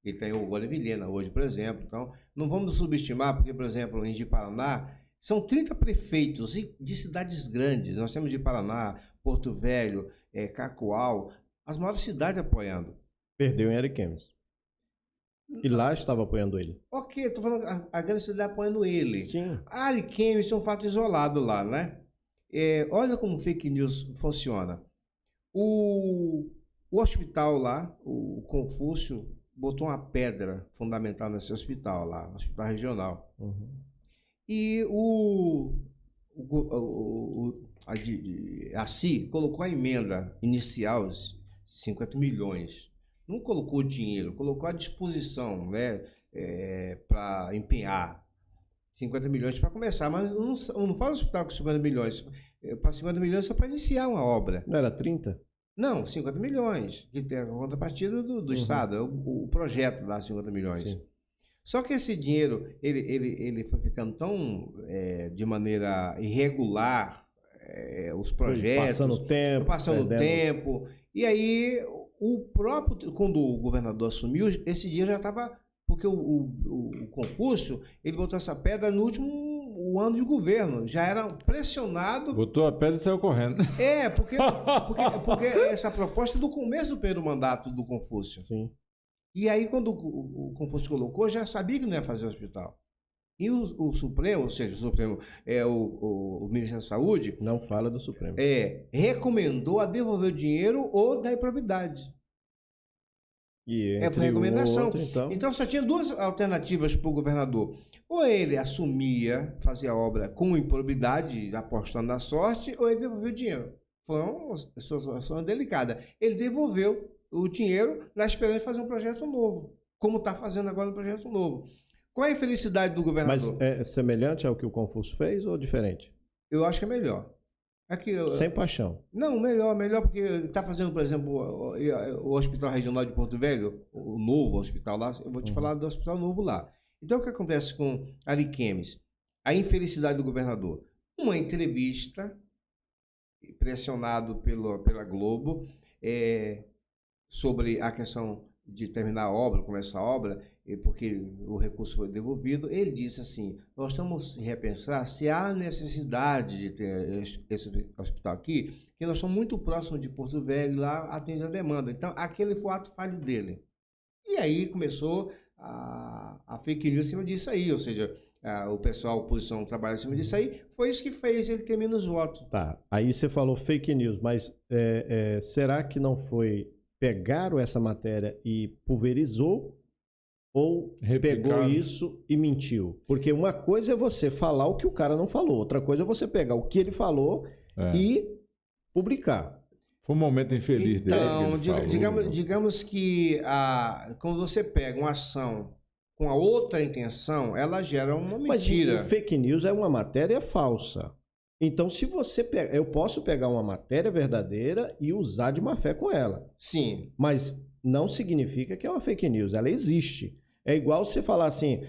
Ele tem o Glória Vilhena hoje, por exemplo. Então, não vamos subestimar, porque, por exemplo, em Ji-Paraná, são 30 prefeitos de cidades grandes. Nós temos Ji-Paraná, Porto Velho, Cacoal, as maiores cidades apoiando. Perdeu em Ariquemes. E lá estava apoiando ele. Ok, estou falando a grande cidade apoiando ele. Sim. Ariquemes é um fato isolado lá, né? Olha como fake news funciona. O hospital lá, o Confúcio, botou uma pedra fundamental nesse hospital lá, no hospital regional. Uhum. E a CI colocou a emenda inicial, 50 milhões. Não colocou dinheiro, colocou à disposição, né, para empenhar 50 milhões para começar. Mas não fala hospital com 50 milhões. Para 50 milhões só para iniciar uma obra. Não era 30? Não, 50 milhões, que tem a contrapartida do Estado, o projeto dá 50 milhões. Sim. Só que esse dinheiro, ele foi ficando tão, de maneira irregular, os projetos... Passando o tempo. E aí, quando o governador assumiu, esse dia já estava... Porque o Confúcio, ele botou essa pedra no o ano de governo. Já era pressionado. Botou a pedra e saiu correndo. Porque essa proposta é do começo do primeiro mandato do Confúcio. Sim. E aí, quando o Confúcio colocou, já sabia que não ia fazer o hospital. E o Supremo, ou seja, o Supremo é o Ministério da Saúde, Não fala do Supremo. recomendou a devolver o dinheiro ou da improbidade. E Foi entre um recomendação. outro, então, Só tinha duas alternativas para o governador. Ou ele assumia, fazia a obra com improbidade, apostando na sorte, ou ele devolveu o dinheiro. Foi uma situação delicada. Ele devolveu o dinheiro na esperança de fazer um projeto novo, como está fazendo agora um projeto novo. Qual é a infelicidade do governador? Mas é semelhante ao que o Confúcio fez ou diferente? Eu acho que é melhor. Sem paixão. Não, melhor, porque está fazendo, por exemplo, o Hospital Regional de Porto Velho, o novo hospital lá, eu vou te falar do hospital novo lá. Então, o que acontece com Ariquemes? A infelicidade do governador. Uma entrevista, pressionado pela Globo, sobre a questão de terminar a obra, começar a obra, porque o recurso foi devolvido, ele disse assim, nós estamos a repensar se há necessidade de ter esse hospital aqui, que nós somos muito próximos de Porto Velho, lá atende a demanda. Então, aquele foi o ato falho dele. E aí começou a fake news em cima disso aí, ou seja, o pessoal, a oposição trabalha em cima disso aí, foi isso que fez ele ter menos votos. Tá, aí você falou fake news, mas será que não foi, pegaram essa matéria e pulverizou, ou pegou isso e mentiu? Porque uma coisa é você falar o que o cara não falou, outra coisa é você pegar o que ele falou e publicar. Foi um momento infeliz dele. Então, digamos que quando você pega uma ação com a outra intenção, ela gera uma mentira. Mas fake news é uma matéria falsa. Então, se você pega, eu posso pegar uma matéria verdadeira e usar de má fé com ela. Sim. Mas não significa que é uma fake news, ela existe. É igual você falar assim,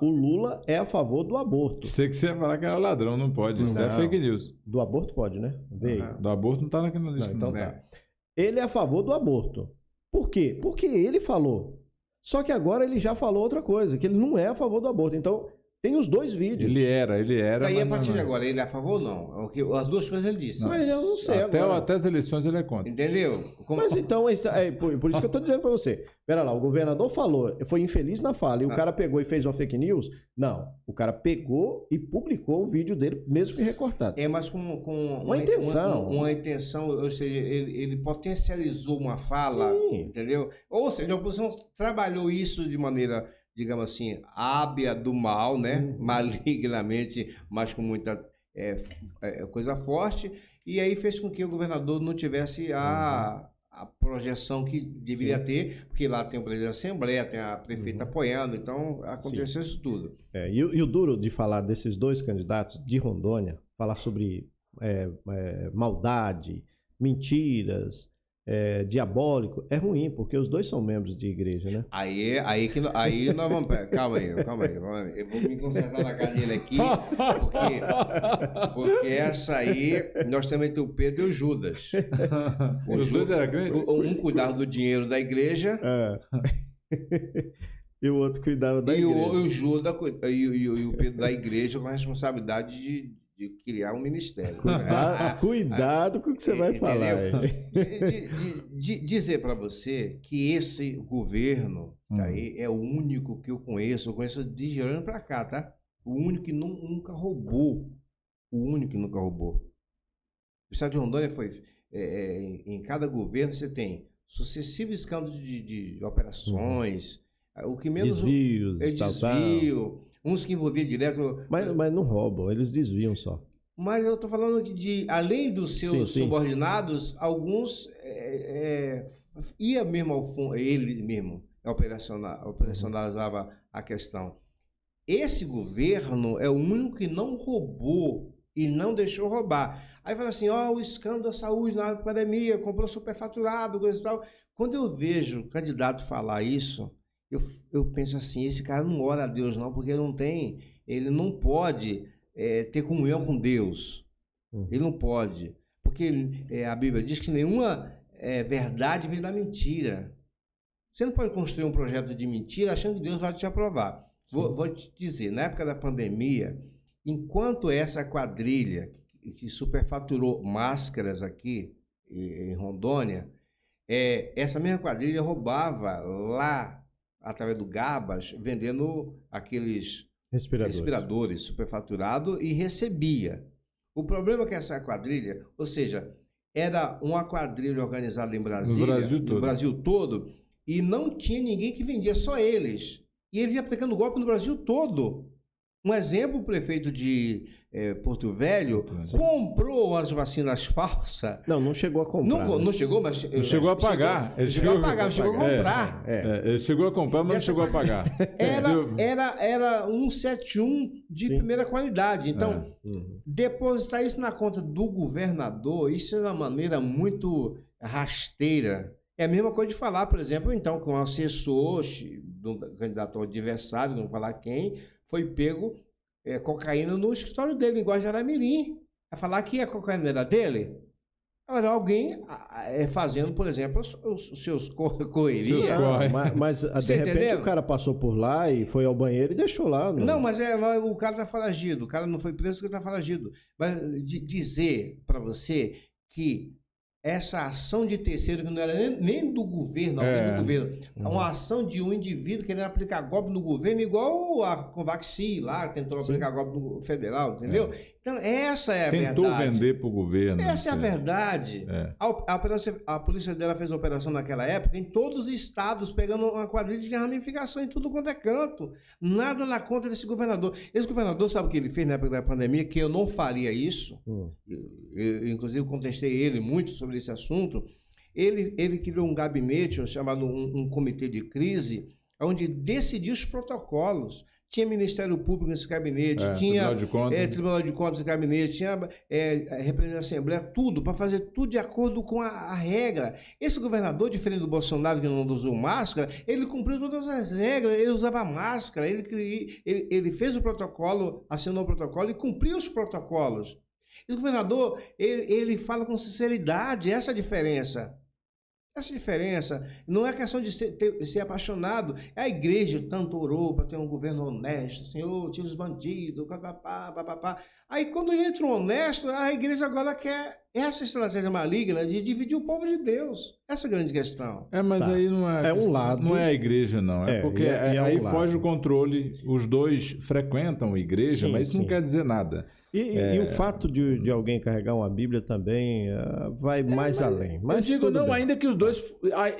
o Lula é a favor do aborto. Sei que você ia falar que era ladrão, não pode, isso é fake news. Do aborto pode, né? Do aborto não tá naquela lista. Então tá. Ele é a favor do aborto. Por quê? Porque ele falou. Só que agora ele já falou outra coisa, que ele não é a favor do aborto. Então, tem os dois vídeos. Ele era. Daí, a partir de agora, ele é a favor ou não? As duas coisas ele disse. Mas eu não sei agora. Até as eleições ele é contra. Entendeu? Mas então, por isso que eu tô dizendo pra você. Pera lá, o governador falou, foi infeliz na fala, e o cara pegou e fez uma fake news? Não, o cara pegou e publicou o vídeo dele, mesmo que recortado. Mas com uma intenção. Uma intenção, ou seja, ele potencializou uma fala, entendeu? Ou seja, a oposição trabalhou isso de maneira, digamos assim, hábia do mal, né? Malignamente, mas com muita coisa forte, e aí fez com que o governador não tivesse a projeção que deveria ter, porque lá tem o presidente da Assembleia, tem a prefeita apoiando, então aconteceu isso tudo. E o duro de falar desses dois candidatos de Rondônia, falar sobre maldade, mentiras, diabólico, é ruim, porque os dois são membros de igreja, né? Aí nós vamos... Calma aí. Eu vou me concentrar na cadeira aqui, porque essa aí, nós também temos o Pedro e o Judas. Os dois eram grandes? Um cuidava do dinheiro da igreja... E o outro cuidava da igreja. O Judas e o Pedro da igreja com a responsabilidade de criar um ministério. Cuidado com o que você vai falar. Dizer para você que esse governo aí é o único que eu conheço de Gerônimo para cá, tá? O único que nunca roubou. O estado de Rondônia foi... em cada governo você tem sucessivos escândalos de operações, o que menos... Desvios, desvio... Uns que envolviam direto... Mas não roubam, eles desviam só. Mas eu estou falando de além dos seus subordinados, alguns ia mesmo ao fundo, ele mesmo operacionalizava a questão. Esse governo é o único que não roubou e não deixou roubar. Aí fala assim, o escândalo da saúde na pandemia, comprou superfaturado, coisa e tal. Quando eu vejo o candidato falar isso... Eu penso assim, esse cara não ora a Deus não, porque ele não pode ter comunhão com Deus. Ele não pode. Porque a Bíblia diz que nenhuma verdade vem da mentira. Você não pode construir um projeto de mentira achando que Deus vai te aprovar. Vou te dizer, na época da pandemia, enquanto essa quadrilha que superfaturou máscaras aqui em Rondônia, essa mesma quadrilha roubava lá, através do Gabas, vendendo aqueles respiradores superfaturados e recebia. O problema é que essa quadrilha, ou seja, era uma quadrilha organizada em Brasília, no Brasil todo, e não tinha ninguém que vendia, só eles. E eles iam aplicando golpe no Brasil todo. Um exemplo, o prefeito de Porto Velho comprou as vacinas falsas. Não chegou a comprar. Não chegou, mas... Não chegou a pagar. Ele chegou a pagar, chegou a comprar. Ele chegou a comprar, mas não chegou a pagar. Era 171 de primeira qualidade. Então, depositar isso na conta do governador, isso é uma maneira muito rasteira. É a mesma coisa de falar, por exemplo, então, com um assessor do candidato ao adversário, não vou falar quem, foi pego cocaína no escritório dele, em Guajará-Mirim. A falar que a cocaína era dele? Agora, alguém fazendo, por exemplo, os seus correrias. Mas de repente o cara passou por lá e foi ao banheiro e deixou lá. Não, mas o cara está foragido. O cara não foi preso porque está foragido. Mas dizer para você que essa ação de terceiro, que não era nem do governo, alguém do governo, uma ação de um indivíduo querendo aplicar golpe no governo, igual a Covaxi lá, tentou aplicar golpe no federal, entendeu? Então, essa é a verdade. Tentou vender para o governo. Essa é a verdade. A Polícia Federal fez operação naquela época em todos os estados, pegando uma quadrilha de ramificação em tudo quanto é canto. Nada na conta desse governador. Esse governador, sabe o que ele fez na época da pandemia? Que eu não faria isso. Eu, inclusive, contestei ele muito sobre esse assunto. Ele criou um gabinete, chamado um comitê de crise, onde decidiu os protocolos. Tinha Ministério Público nesse gabinete, tinha Tribunal de Contas nesse gabinete, tinha representante da Assembleia, tudo, para fazer tudo de acordo com a regra. Esse governador, diferente do Bolsonaro, que não usou máscara, ele cumpriu todas as regras, ele usava máscara, ele fez o protocolo, assinou o protocolo e cumpriu os protocolos. Esse governador, ele fala com sinceridade, essa é a diferença. Essa diferença não é questão de ser apaixonado. A igreja tanto orou para ter um governo honesto, Senhor, tira os bandidos, papapá. Aí quando entra um honesto, a igreja agora quer essa estratégia maligna de dividir o povo de Deus. Essa é a grande questão. Mas aí não é um lado. Não é a igreja, não. Porque aí foge o controle. Os dois frequentam a igreja, mas isso não quer dizer nada. E o fato de alguém carregar uma Bíblia também vai mais além. Mas eu digo, ainda que os dois...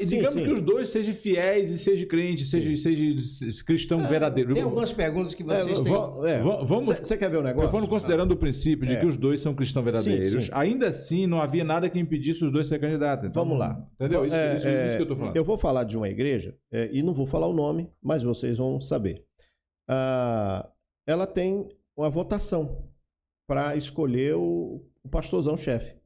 digamos que os dois sejam fiéis e sejam crentes, seja cristão verdadeiro. Tem algumas perguntas que vocês têm... Você quer ver o negócio? Eu falo considerando o princípio de que os dois são cristãos verdadeiros. Sim. Ainda assim, não havia nada que impedisse os dois ser candidatos. Então, vamos lá. Entendeu? Isso que eu estou falando. Eu vou falar de uma igreja, e não vou falar o nome, mas vocês vão saber. Ela tem uma votação para escolher o pastorzão-chefe.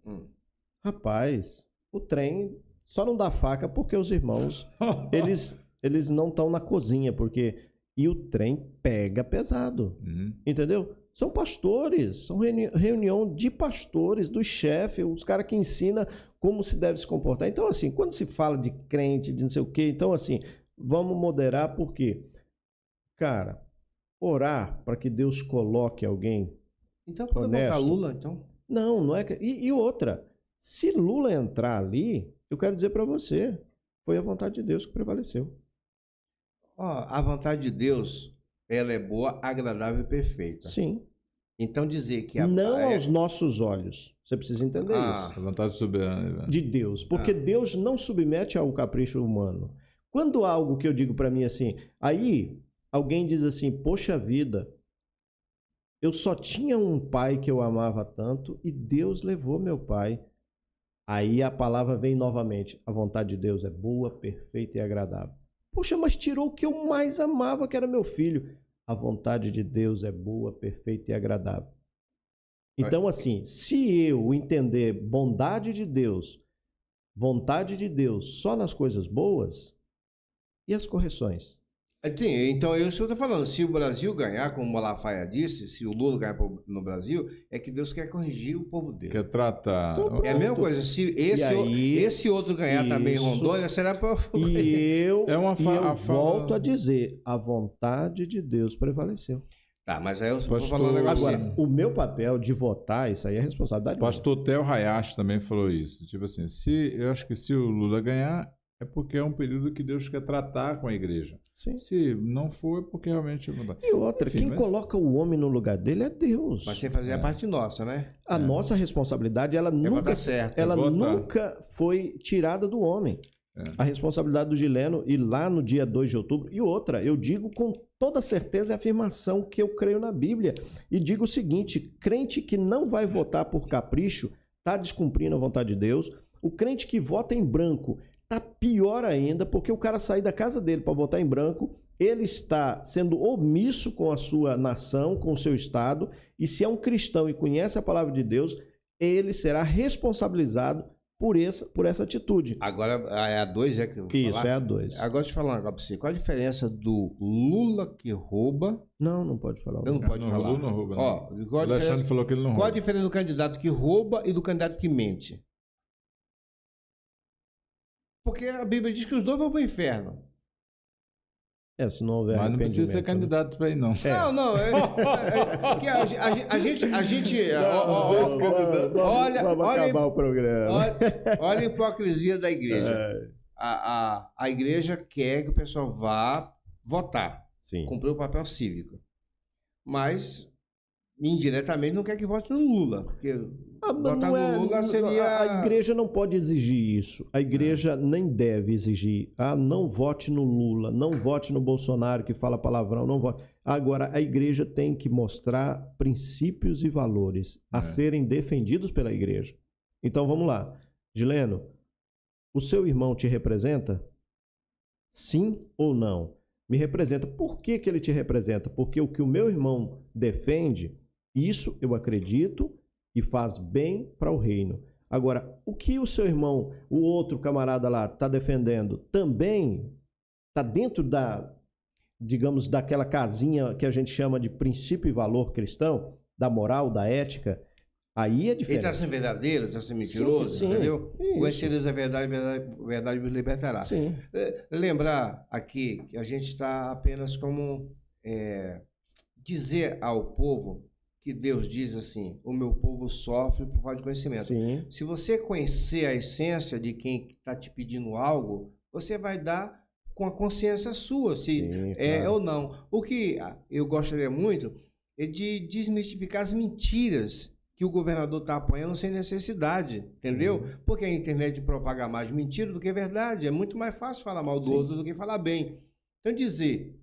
Rapaz, o trem só não dá faca porque os irmãos, eles não estão na cozinha, e o trem pega pesado, entendeu? São pastores, são reunião de pastores, dos chefes, os caras que ensinam como se deve se comportar. Então, assim, quando se fala de crente, de não sei o quê, então, assim, vamos moderar, porque, cara, orar para que Deus coloque alguém. Então, pode colocar Lula, então? Não é que... E outra, se Lula entrar ali, eu quero dizer para você, foi a vontade de Deus que prevaleceu. A vontade de Deus, ela é boa, agradável e perfeita. Sim. Então dizer que... Não aos nossos olhos. Você precisa entender isso. A vontade soberana. De Deus. Porque Deus não submete ao capricho humano. Quando há algo que eu digo para mim assim, aí alguém diz assim, poxa vida... Eu só tinha um pai que eu amava tanto e Deus levou meu pai. Aí a palavra vem novamente. A vontade de Deus é boa, perfeita e agradável. Poxa, mas tirou o que eu mais amava, que era meu filho. A vontade de Deus é boa, perfeita e agradável. Então, assim, se eu entender bondade de Deus, vontade de Deus só nas coisas boas, e as correções? Sim, então eu estou falando, se o Brasil ganhar, como o Malafaia disse, se o Lula ganhar no Brasil, é que Deus quer corrigir o povo dele. Quer tratar... É a mesma coisa, se esse outro ganhar também em Rondônia, será para... E eu volto a dizer, a vontade de Deus prevaleceu. Tá, mas aí eu vou Pastor- falar um negócio. Agora, o meu papel de votar, isso aí é responsabilidade O minha. pastor Theo Hayashi também falou isso. Tipo assim, eu acho que se o Lula ganhar, é porque é um período que Deus quer tratar com a igreja. Sim. Se não for, é porque realmente não dá. E outra, Enfim, quem mas- coloca o homem no lugar dele é Deus. Mas tem que fazer a parte nossa, né? A nossa responsabilidade, ela É nunca, votar certo. ela votar. nunca foi tirada do homem. É. A responsabilidade do Gileno, e lá no dia 2 de outubro, e outra, eu digo com toda certeza e afirmação que eu creio na Bíblia, e digo o seguinte, crente que não vai votar por capricho, está descumprindo a vontade de Deus, o crente que vota em branco está pior ainda, porque o cara sair da casa dele para votar em branco, ele está sendo omisso com a sua nação, com o seu estado, e se é um cristão e conhece a palavra de Deus, ele será responsabilizado por essa atitude. Agora, é a 2 é que eu vou Isso, falar? é a 2. Agora deixa eu falar um negócio pra você. Qual a diferença do Lula que rouba? Não pode falar. Eu não pode Não, falar. Lula não rouba, não. Ó, qual a O Alexandre diferença, falou que ele não qual a rouba. diferença do candidato que rouba e do candidato que mente? Porque a Bíblia diz que os dois vão para o inferno. Se não houver Mas não precisa ser arrependimento, né? candidato para ir, não. Não. Porque a gente Vamos acabar o programa. olha a hipocrisia da igreja. A igreja quer que o pessoal vá votar, Sim. cumprir o papel cívico. Mas, indiretamente, não quer que vote no Lula. Porque votar no Lula seria... A igreja não pode exigir isso. A igreja nem deve exigir. Não vote no Lula, não vote no Bolsonaro que fala palavrão, não vote. Agora, a igreja tem que mostrar princípios e valores a serem defendidos pela igreja. Então, vamos lá. Gileno, o seu irmão te representa? Sim ou não? Me representa. Por que ele te representa? Porque o que o meu irmão defende, isso eu acredito e faz bem para o reino. Agora, o que o seu irmão, o outro camarada lá, está defendendo, também está dentro digamos, daquela casinha que a gente chama de princípio e valor cristão, da moral, da ética, aí é Ele diferente. está sendo verdadeiro, está sendo mentiroso, Sim, entendeu? isso. Conhecereis a verdade, verdade vos libertará. Sim. Lembrar aqui que a gente está apenas como dizer ao povo que Deus diz assim, o meu povo sofre por falta de conhecimento. Sim. Se você conhecer a essência de quem está te pedindo algo, você vai dar com a consciência sua, se Sim, é claro. ou não. O que eu gostaria muito é de desmistificar as mentiras que o governador está apoiando sem necessidade, entendeu? Porque a internet propaga mais mentira do que verdade. É muito mais fácil falar mal do outro do que falar bem. Então, dizer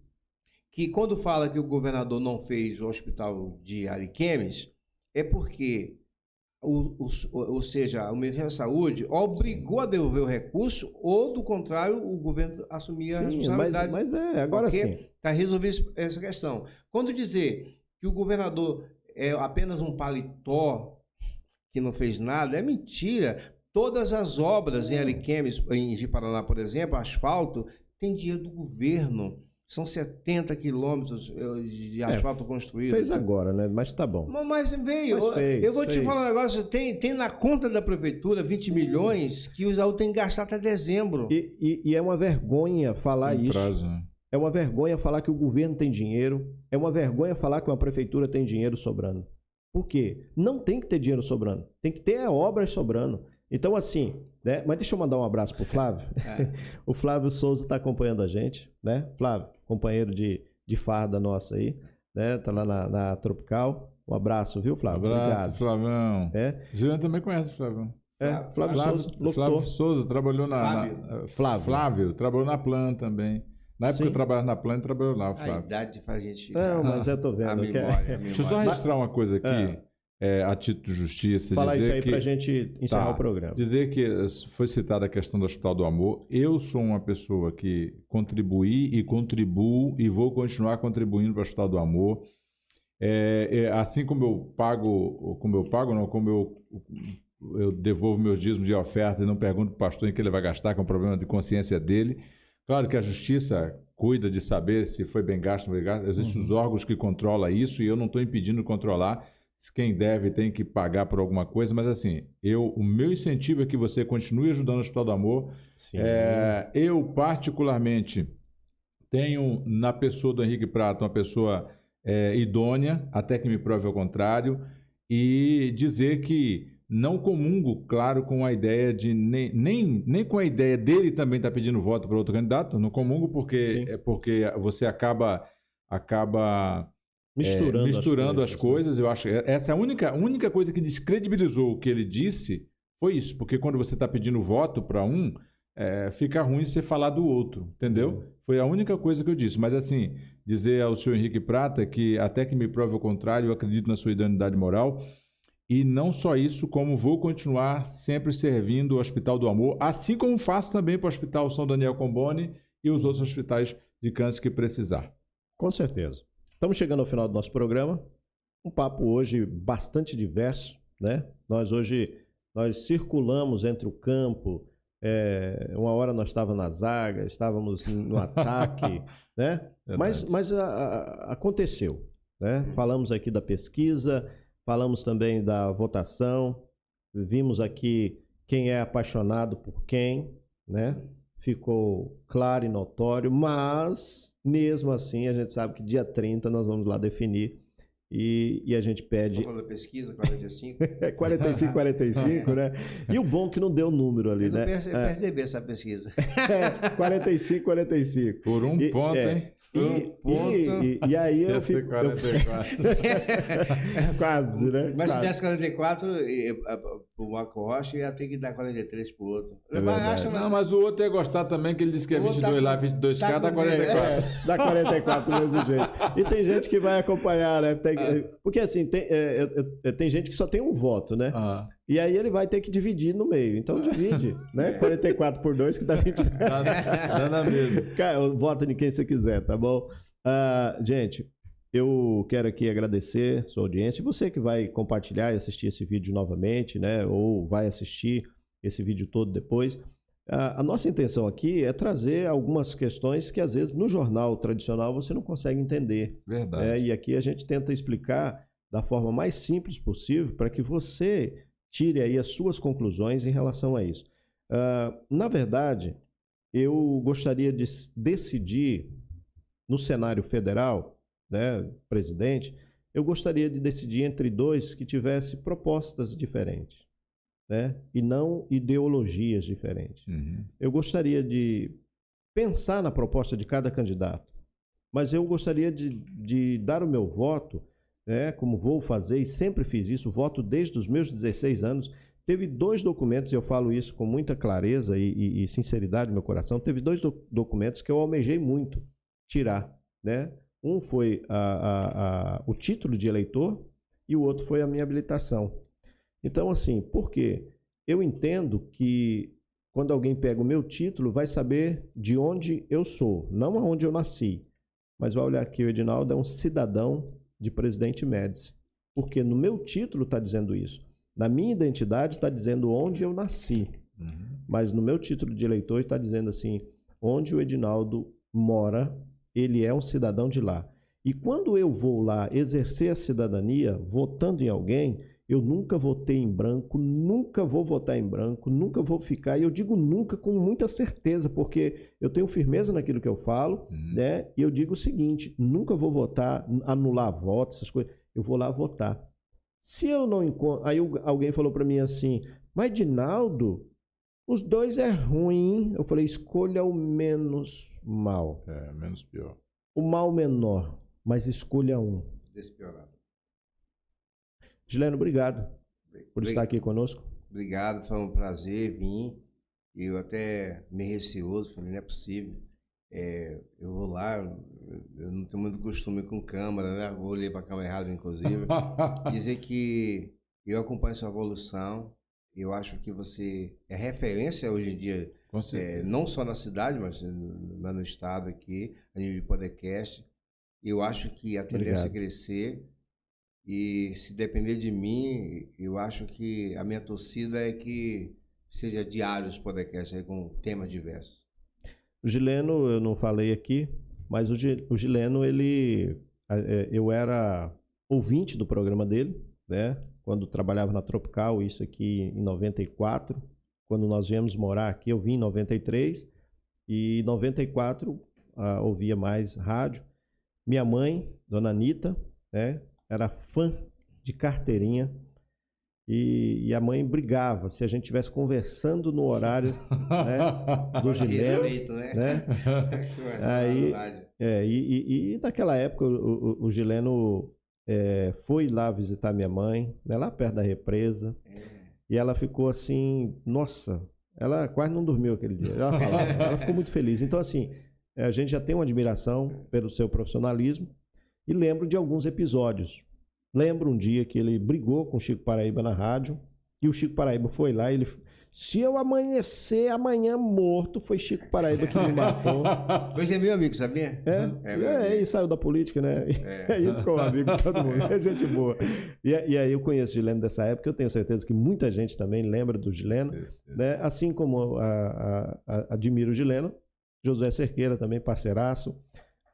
que quando fala que o governador não fez o hospital de Ariquemes, é porque, ou seja, o Ministério da Saúde obrigou a devolver o recurso, ou, do contrário, o governo assumia a responsabilidade. Mas agora sim. Está resolvida essa questão. Quando dizer que o governador é apenas um paletó que não fez nada, é mentira. Todas as obras em Ariquemes, em Ji-Paraná, por exemplo, asfalto, tem dinheiro do governo. São 70 quilômetros de asfalto construído. Fez agora, né? Mas tá bom. Mas veio. Mas fez, eu vou te fez. falar um negócio. Tem na conta da prefeitura 20 milhões que o Isaú tem que gastar até dezembro. E é uma vergonha falar Tem isso. prazo, né? É uma vergonha falar que o governo tem dinheiro. É uma vergonha falar que uma prefeitura tem dinheiro sobrando. Por quê? Não tem que ter dinheiro sobrando. Tem que ter obras sobrando. Então, assim, né? Mas deixa eu mandar um abraço pro Flávio. O Flávio Souza está acompanhando a gente, né? Flávio, companheiro de farda nossa aí, né? Tá lá na Tropical. Um abraço, viu, Flávio? Abraço, Obrigado. Flavão. É, Juliano também conhece o Flavão. Flávio Souza, locutor. Flávio Souza trabalhou Flávio. Trabalhou na Plan também. Na época Sim. que eu trabalhava na Plan, ele trabalhou lá, o A Flávio. idade faz a gente... Não, mas eu tô vendo. A que é- memória. Deixa eu só registrar uma coisa aqui, a título de justiça. Falar dizer isso aí que, pra gente encerrar Tá. o programa. Dizer que foi citada a questão do Hospital do Amor. Eu sou uma pessoa que contribuí e contribuo e vou continuar contribuindo para o Hospital do Amor. Assim como eu devolvo meus dízimos de oferta e não pergunto para o pastor em que ele vai gastar, que é um problema de consciência dele. Claro que a justiça cuida de saber se foi bem gasto ou não foi gasto. Existem os órgãos que controlam isso e eu não estou impedindo de controlar. Se quem deve tem que pagar por alguma coisa, mas assim, o meu incentivo é que você continue ajudando o Hospital do Amor. Sim. Eu, particularmente, tenho na pessoa do Henrique Prata uma pessoa idônea, até que me prove ao contrário, e dizer que não comungo, claro, com a ideia de nem com a ideia dele também estar pedindo voto para outro candidato, não comungo porque você acaba misturando as coisas. Eu acho que essa é a única coisa que descredibilizou o que ele disse, foi isso, porque quando você está pedindo voto para um, fica ruim você falar do outro, entendeu? Foi a única coisa que eu disse, mas assim, dizer ao senhor Henrique Prata que até que me prove o contrário, eu acredito na sua idoneidade moral, e não só isso, como vou continuar sempre servindo o Hospital do Amor, assim como faço também para o Hospital São Daniel Comboni e os outros hospitais de câncer que precisar. Com certeza. Estamos chegando ao final do nosso programa. Um papo hoje bastante diverso, né? Nós circulamos entre o campo. Uma hora nós estávamos na zaga, estávamos no ataque, né? Mas aconteceu, né? Falamos aqui da pesquisa, falamos também da votação, vimos aqui quem é apaixonado por quem, né? Ficou claro e notório, mas mesmo assim a gente sabe que dia 30 nós vamos lá definir e a gente pede... Falando da pesquisa, 45? 45, 45, né? E o bom que não deu número ali, né? PSDB essa pesquisa. 45, 45. Por um ponto, hein? E aí eu fico... 44. Quase, né? Mas quase. se desse 44 pro Marco Rocha, ia ter que dar 43 pro outro. Mas o outro ia gostar também, que ele disse que é 22 lá, 22K, dá 44. Dá 44 do mesmo jeito. E tem gente que vai acompanhar, né? Porque assim, tem gente que só tem um voto, né? E aí ele vai ter que dividir no meio. Então divide, né? 44 por 2 que dá 20. Dá na mesma. Cara, vota em quem você quiser, tá bom? Gente, eu quero aqui agradecer a sua audiência. E você que vai compartilhar e assistir esse vídeo novamente, né? Ou vai assistir esse vídeo todo depois. A nossa intenção aqui é trazer algumas questões que às vezes no jornal tradicional você não consegue entender. Verdade. E aqui a gente tenta explicar da forma mais simples possível para que você tire aí as suas conclusões em relação a isso. Na verdade, eu gostaria de decidir no cenário federal, né, presidente, eu gostaria de decidir entre dois que tivessem propostas diferentes, né, e não ideologias diferentes. Eu gostaria de pensar na proposta de cada candidato, mas eu gostaria de dar o meu voto, como vou fazer e sempre fiz isso, voto desde os meus 16 anos. Teve 2 documentos, e eu falo isso com muita clareza e sinceridade no meu coração, teve 2 documentos que eu almejei muito tirar, né? Um foi o título de eleitor e o outro foi a minha habilitação. Então, assim, por quê? Eu entendo que quando alguém pega o meu título, vai saber de onde eu sou, não aonde eu nasci, mas vai olhar aqui, o Edinaldo é um cidadão de Presidente Médici, porque no meu título está dizendo isso. Na minha identidade está dizendo onde eu nasci, mas no meu título de eleitor está dizendo assim, onde o Edinaldo mora, ele é um cidadão de lá. E quando eu vou lá exercer a cidadania, votando em alguém, eu nunca votei em branco, nunca vou votar em branco, nunca vou ficar, e eu digo nunca com muita certeza, porque eu tenho firmeza naquilo que eu falo, né? E eu digo o seguinte, nunca vou votar, anular voto, essas coisas, eu vou lá votar. Se eu não encontro... Aí alguém falou para mim assim, mas Dinaldo, os 2 é ruim. Eu falei, escolha o menos mal. Menos pior. O mal menor, mas escolha um. Despiorado. Gileno, obrigado por estar aqui conosco. Obrigado, foi um prazer vir. Eu até meio receoso, falei, não é possível. Eu vou lá, eu não tenho muito costume com câmera, né? Vou olhar para a câmera errada, inclusive. Dizer que eu acompanho sua evolução. Eu acho que você é referência hoje em dia, não só na cidade, mas no estado aqui, a nível de podcast. Eu acho que a tendência é crescer. E se depender de mim, eu acho que a minha torcida é que seja diário os podcasts aí com temas diversos. O Gileno, eu não falei aqui, mas o Gileno, eu era ouvinte do programa dele, né? Quando trabalhava na Tropical, isso aqui em 94. Quando nós viemos morar aqui, eu vim em 93. E em 94, ouvia mais rádio. Minha mãe, dona Anitta, né, era fã de carteirinha e a mãe brigava se a gente estivesse conversando no horário, né, do Gileno, Respeito, né? né? Aí, E naquela época o Gileno foi lá visitar minha mãe, né, lá perto da represa, e ela ficou assim, nossa, ela quase não dormiu aquele dia. Ela falava, ela ficou muito feliz. Então, assim, a gente já tem uma admiração pelo seu profissionalismo e lembro de alguns episódios. Lembro um dia que ele brigou com o Chico Paraíba na rádio e o Chico Paraíba foi lá e ele... Se eu amanhecer amanhã morto, foi Chico Paraíba que me matou. Hoje é meu amigo, sabia? E saiu da política, né? E aí ficou amigo de todo mundo. É gente boa. E aí eu conheço o Gileno dessa época, eu tenho certeza que muita gente também lembra do Gileno, né? Assim como admiro o Gileno, Josué Cerqueira também, parceiraço.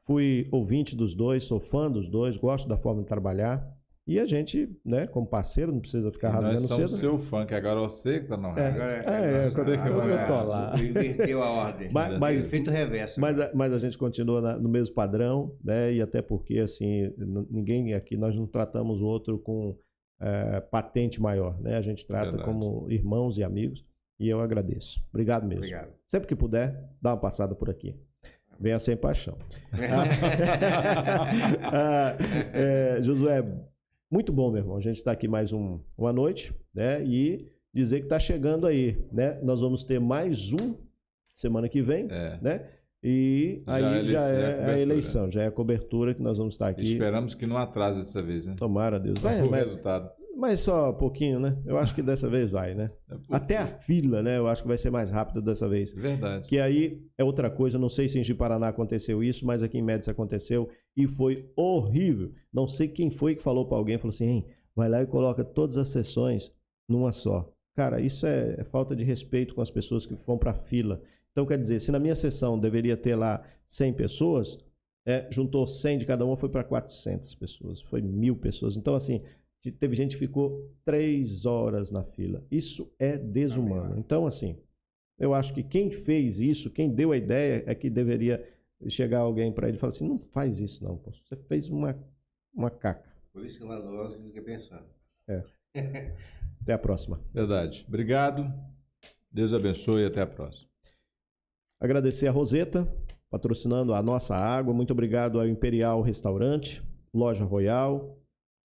Fui ouvinte dos dois, sou fã dos dois, gosto da forma de trabalhar. E a gente, né, como parceiro, não precisa ficar rasgando cedo. Nós somos seu fã, que agora você que tá no rádio. Agora eu tô lá. Inverteu a ordem. Efeito reverso. Mas a gente continua no mesmo padrão, né? E até porque, assim, ninguém aqui, nós não tratamos o outro com patente maior, né? A gente trata como irmãos e amigos. E eu agradeço. Obrigado mesmo. Obrigado. Sempre que puder, dá uma passada por aqui. Venha sem paixão. Josué, muito bom, meu irmão. A gente está aqui mais uma noite, né? E dizer que está chegando aí, né? Nós vamos ter mais um semana que vem, né? E aí já é a eleição, já é a cobertura que nós vamos estar aqui. Esperamos que não atrase dessa vez, né? Tomara, Deus. O resultado. Mas só um pouquinho, né? Eu acho que dessa vez vai, né? Até a fila, né? Eu acho que vai ser mais rápido dessa vez. Verdade. Que aí é outra coisa, não sei se em Ji-Paraná aconteceu isso, mas aqui em Médici aconteceu e foi horrível. Não sei quem foi que falou para alguém, falou assim, hein, vai lá e coloca todas as sessões numa só. Cara, isso é falta de respeito com as pessoas que vão para a fila. Então, quer dizer, se na minha sessão deveria ter lá 100 pessoas, juntou 100 de cada uma, foi para 400 pessoas, foi 1.000 pessoas. Então, assim, teve gente que ficou 3 horas na fila. Isso é desumano. Então, assim, eu acho que quem fez isso, quem deu a ideia, é que deveria chegar alguém para ele e falar assim, não faz isso não, pô. Você fez uma caca. Por isso que uma lógica fica pensando. Até a próxima. Verdade. Obrigado. Deus abençoe e até a próxima. Agradecer a Roseta, patrocinando a nossa água. Muito obrigado ao Imperial Restaurante, Loja Royal,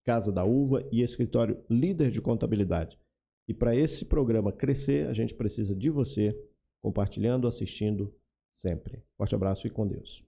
Casa da Uva e Escritório Líder de Contabilidade. E para esse programa crescer, a gente precisa de você compartilhando, assistindo sempre. Forte abraço e com Deus.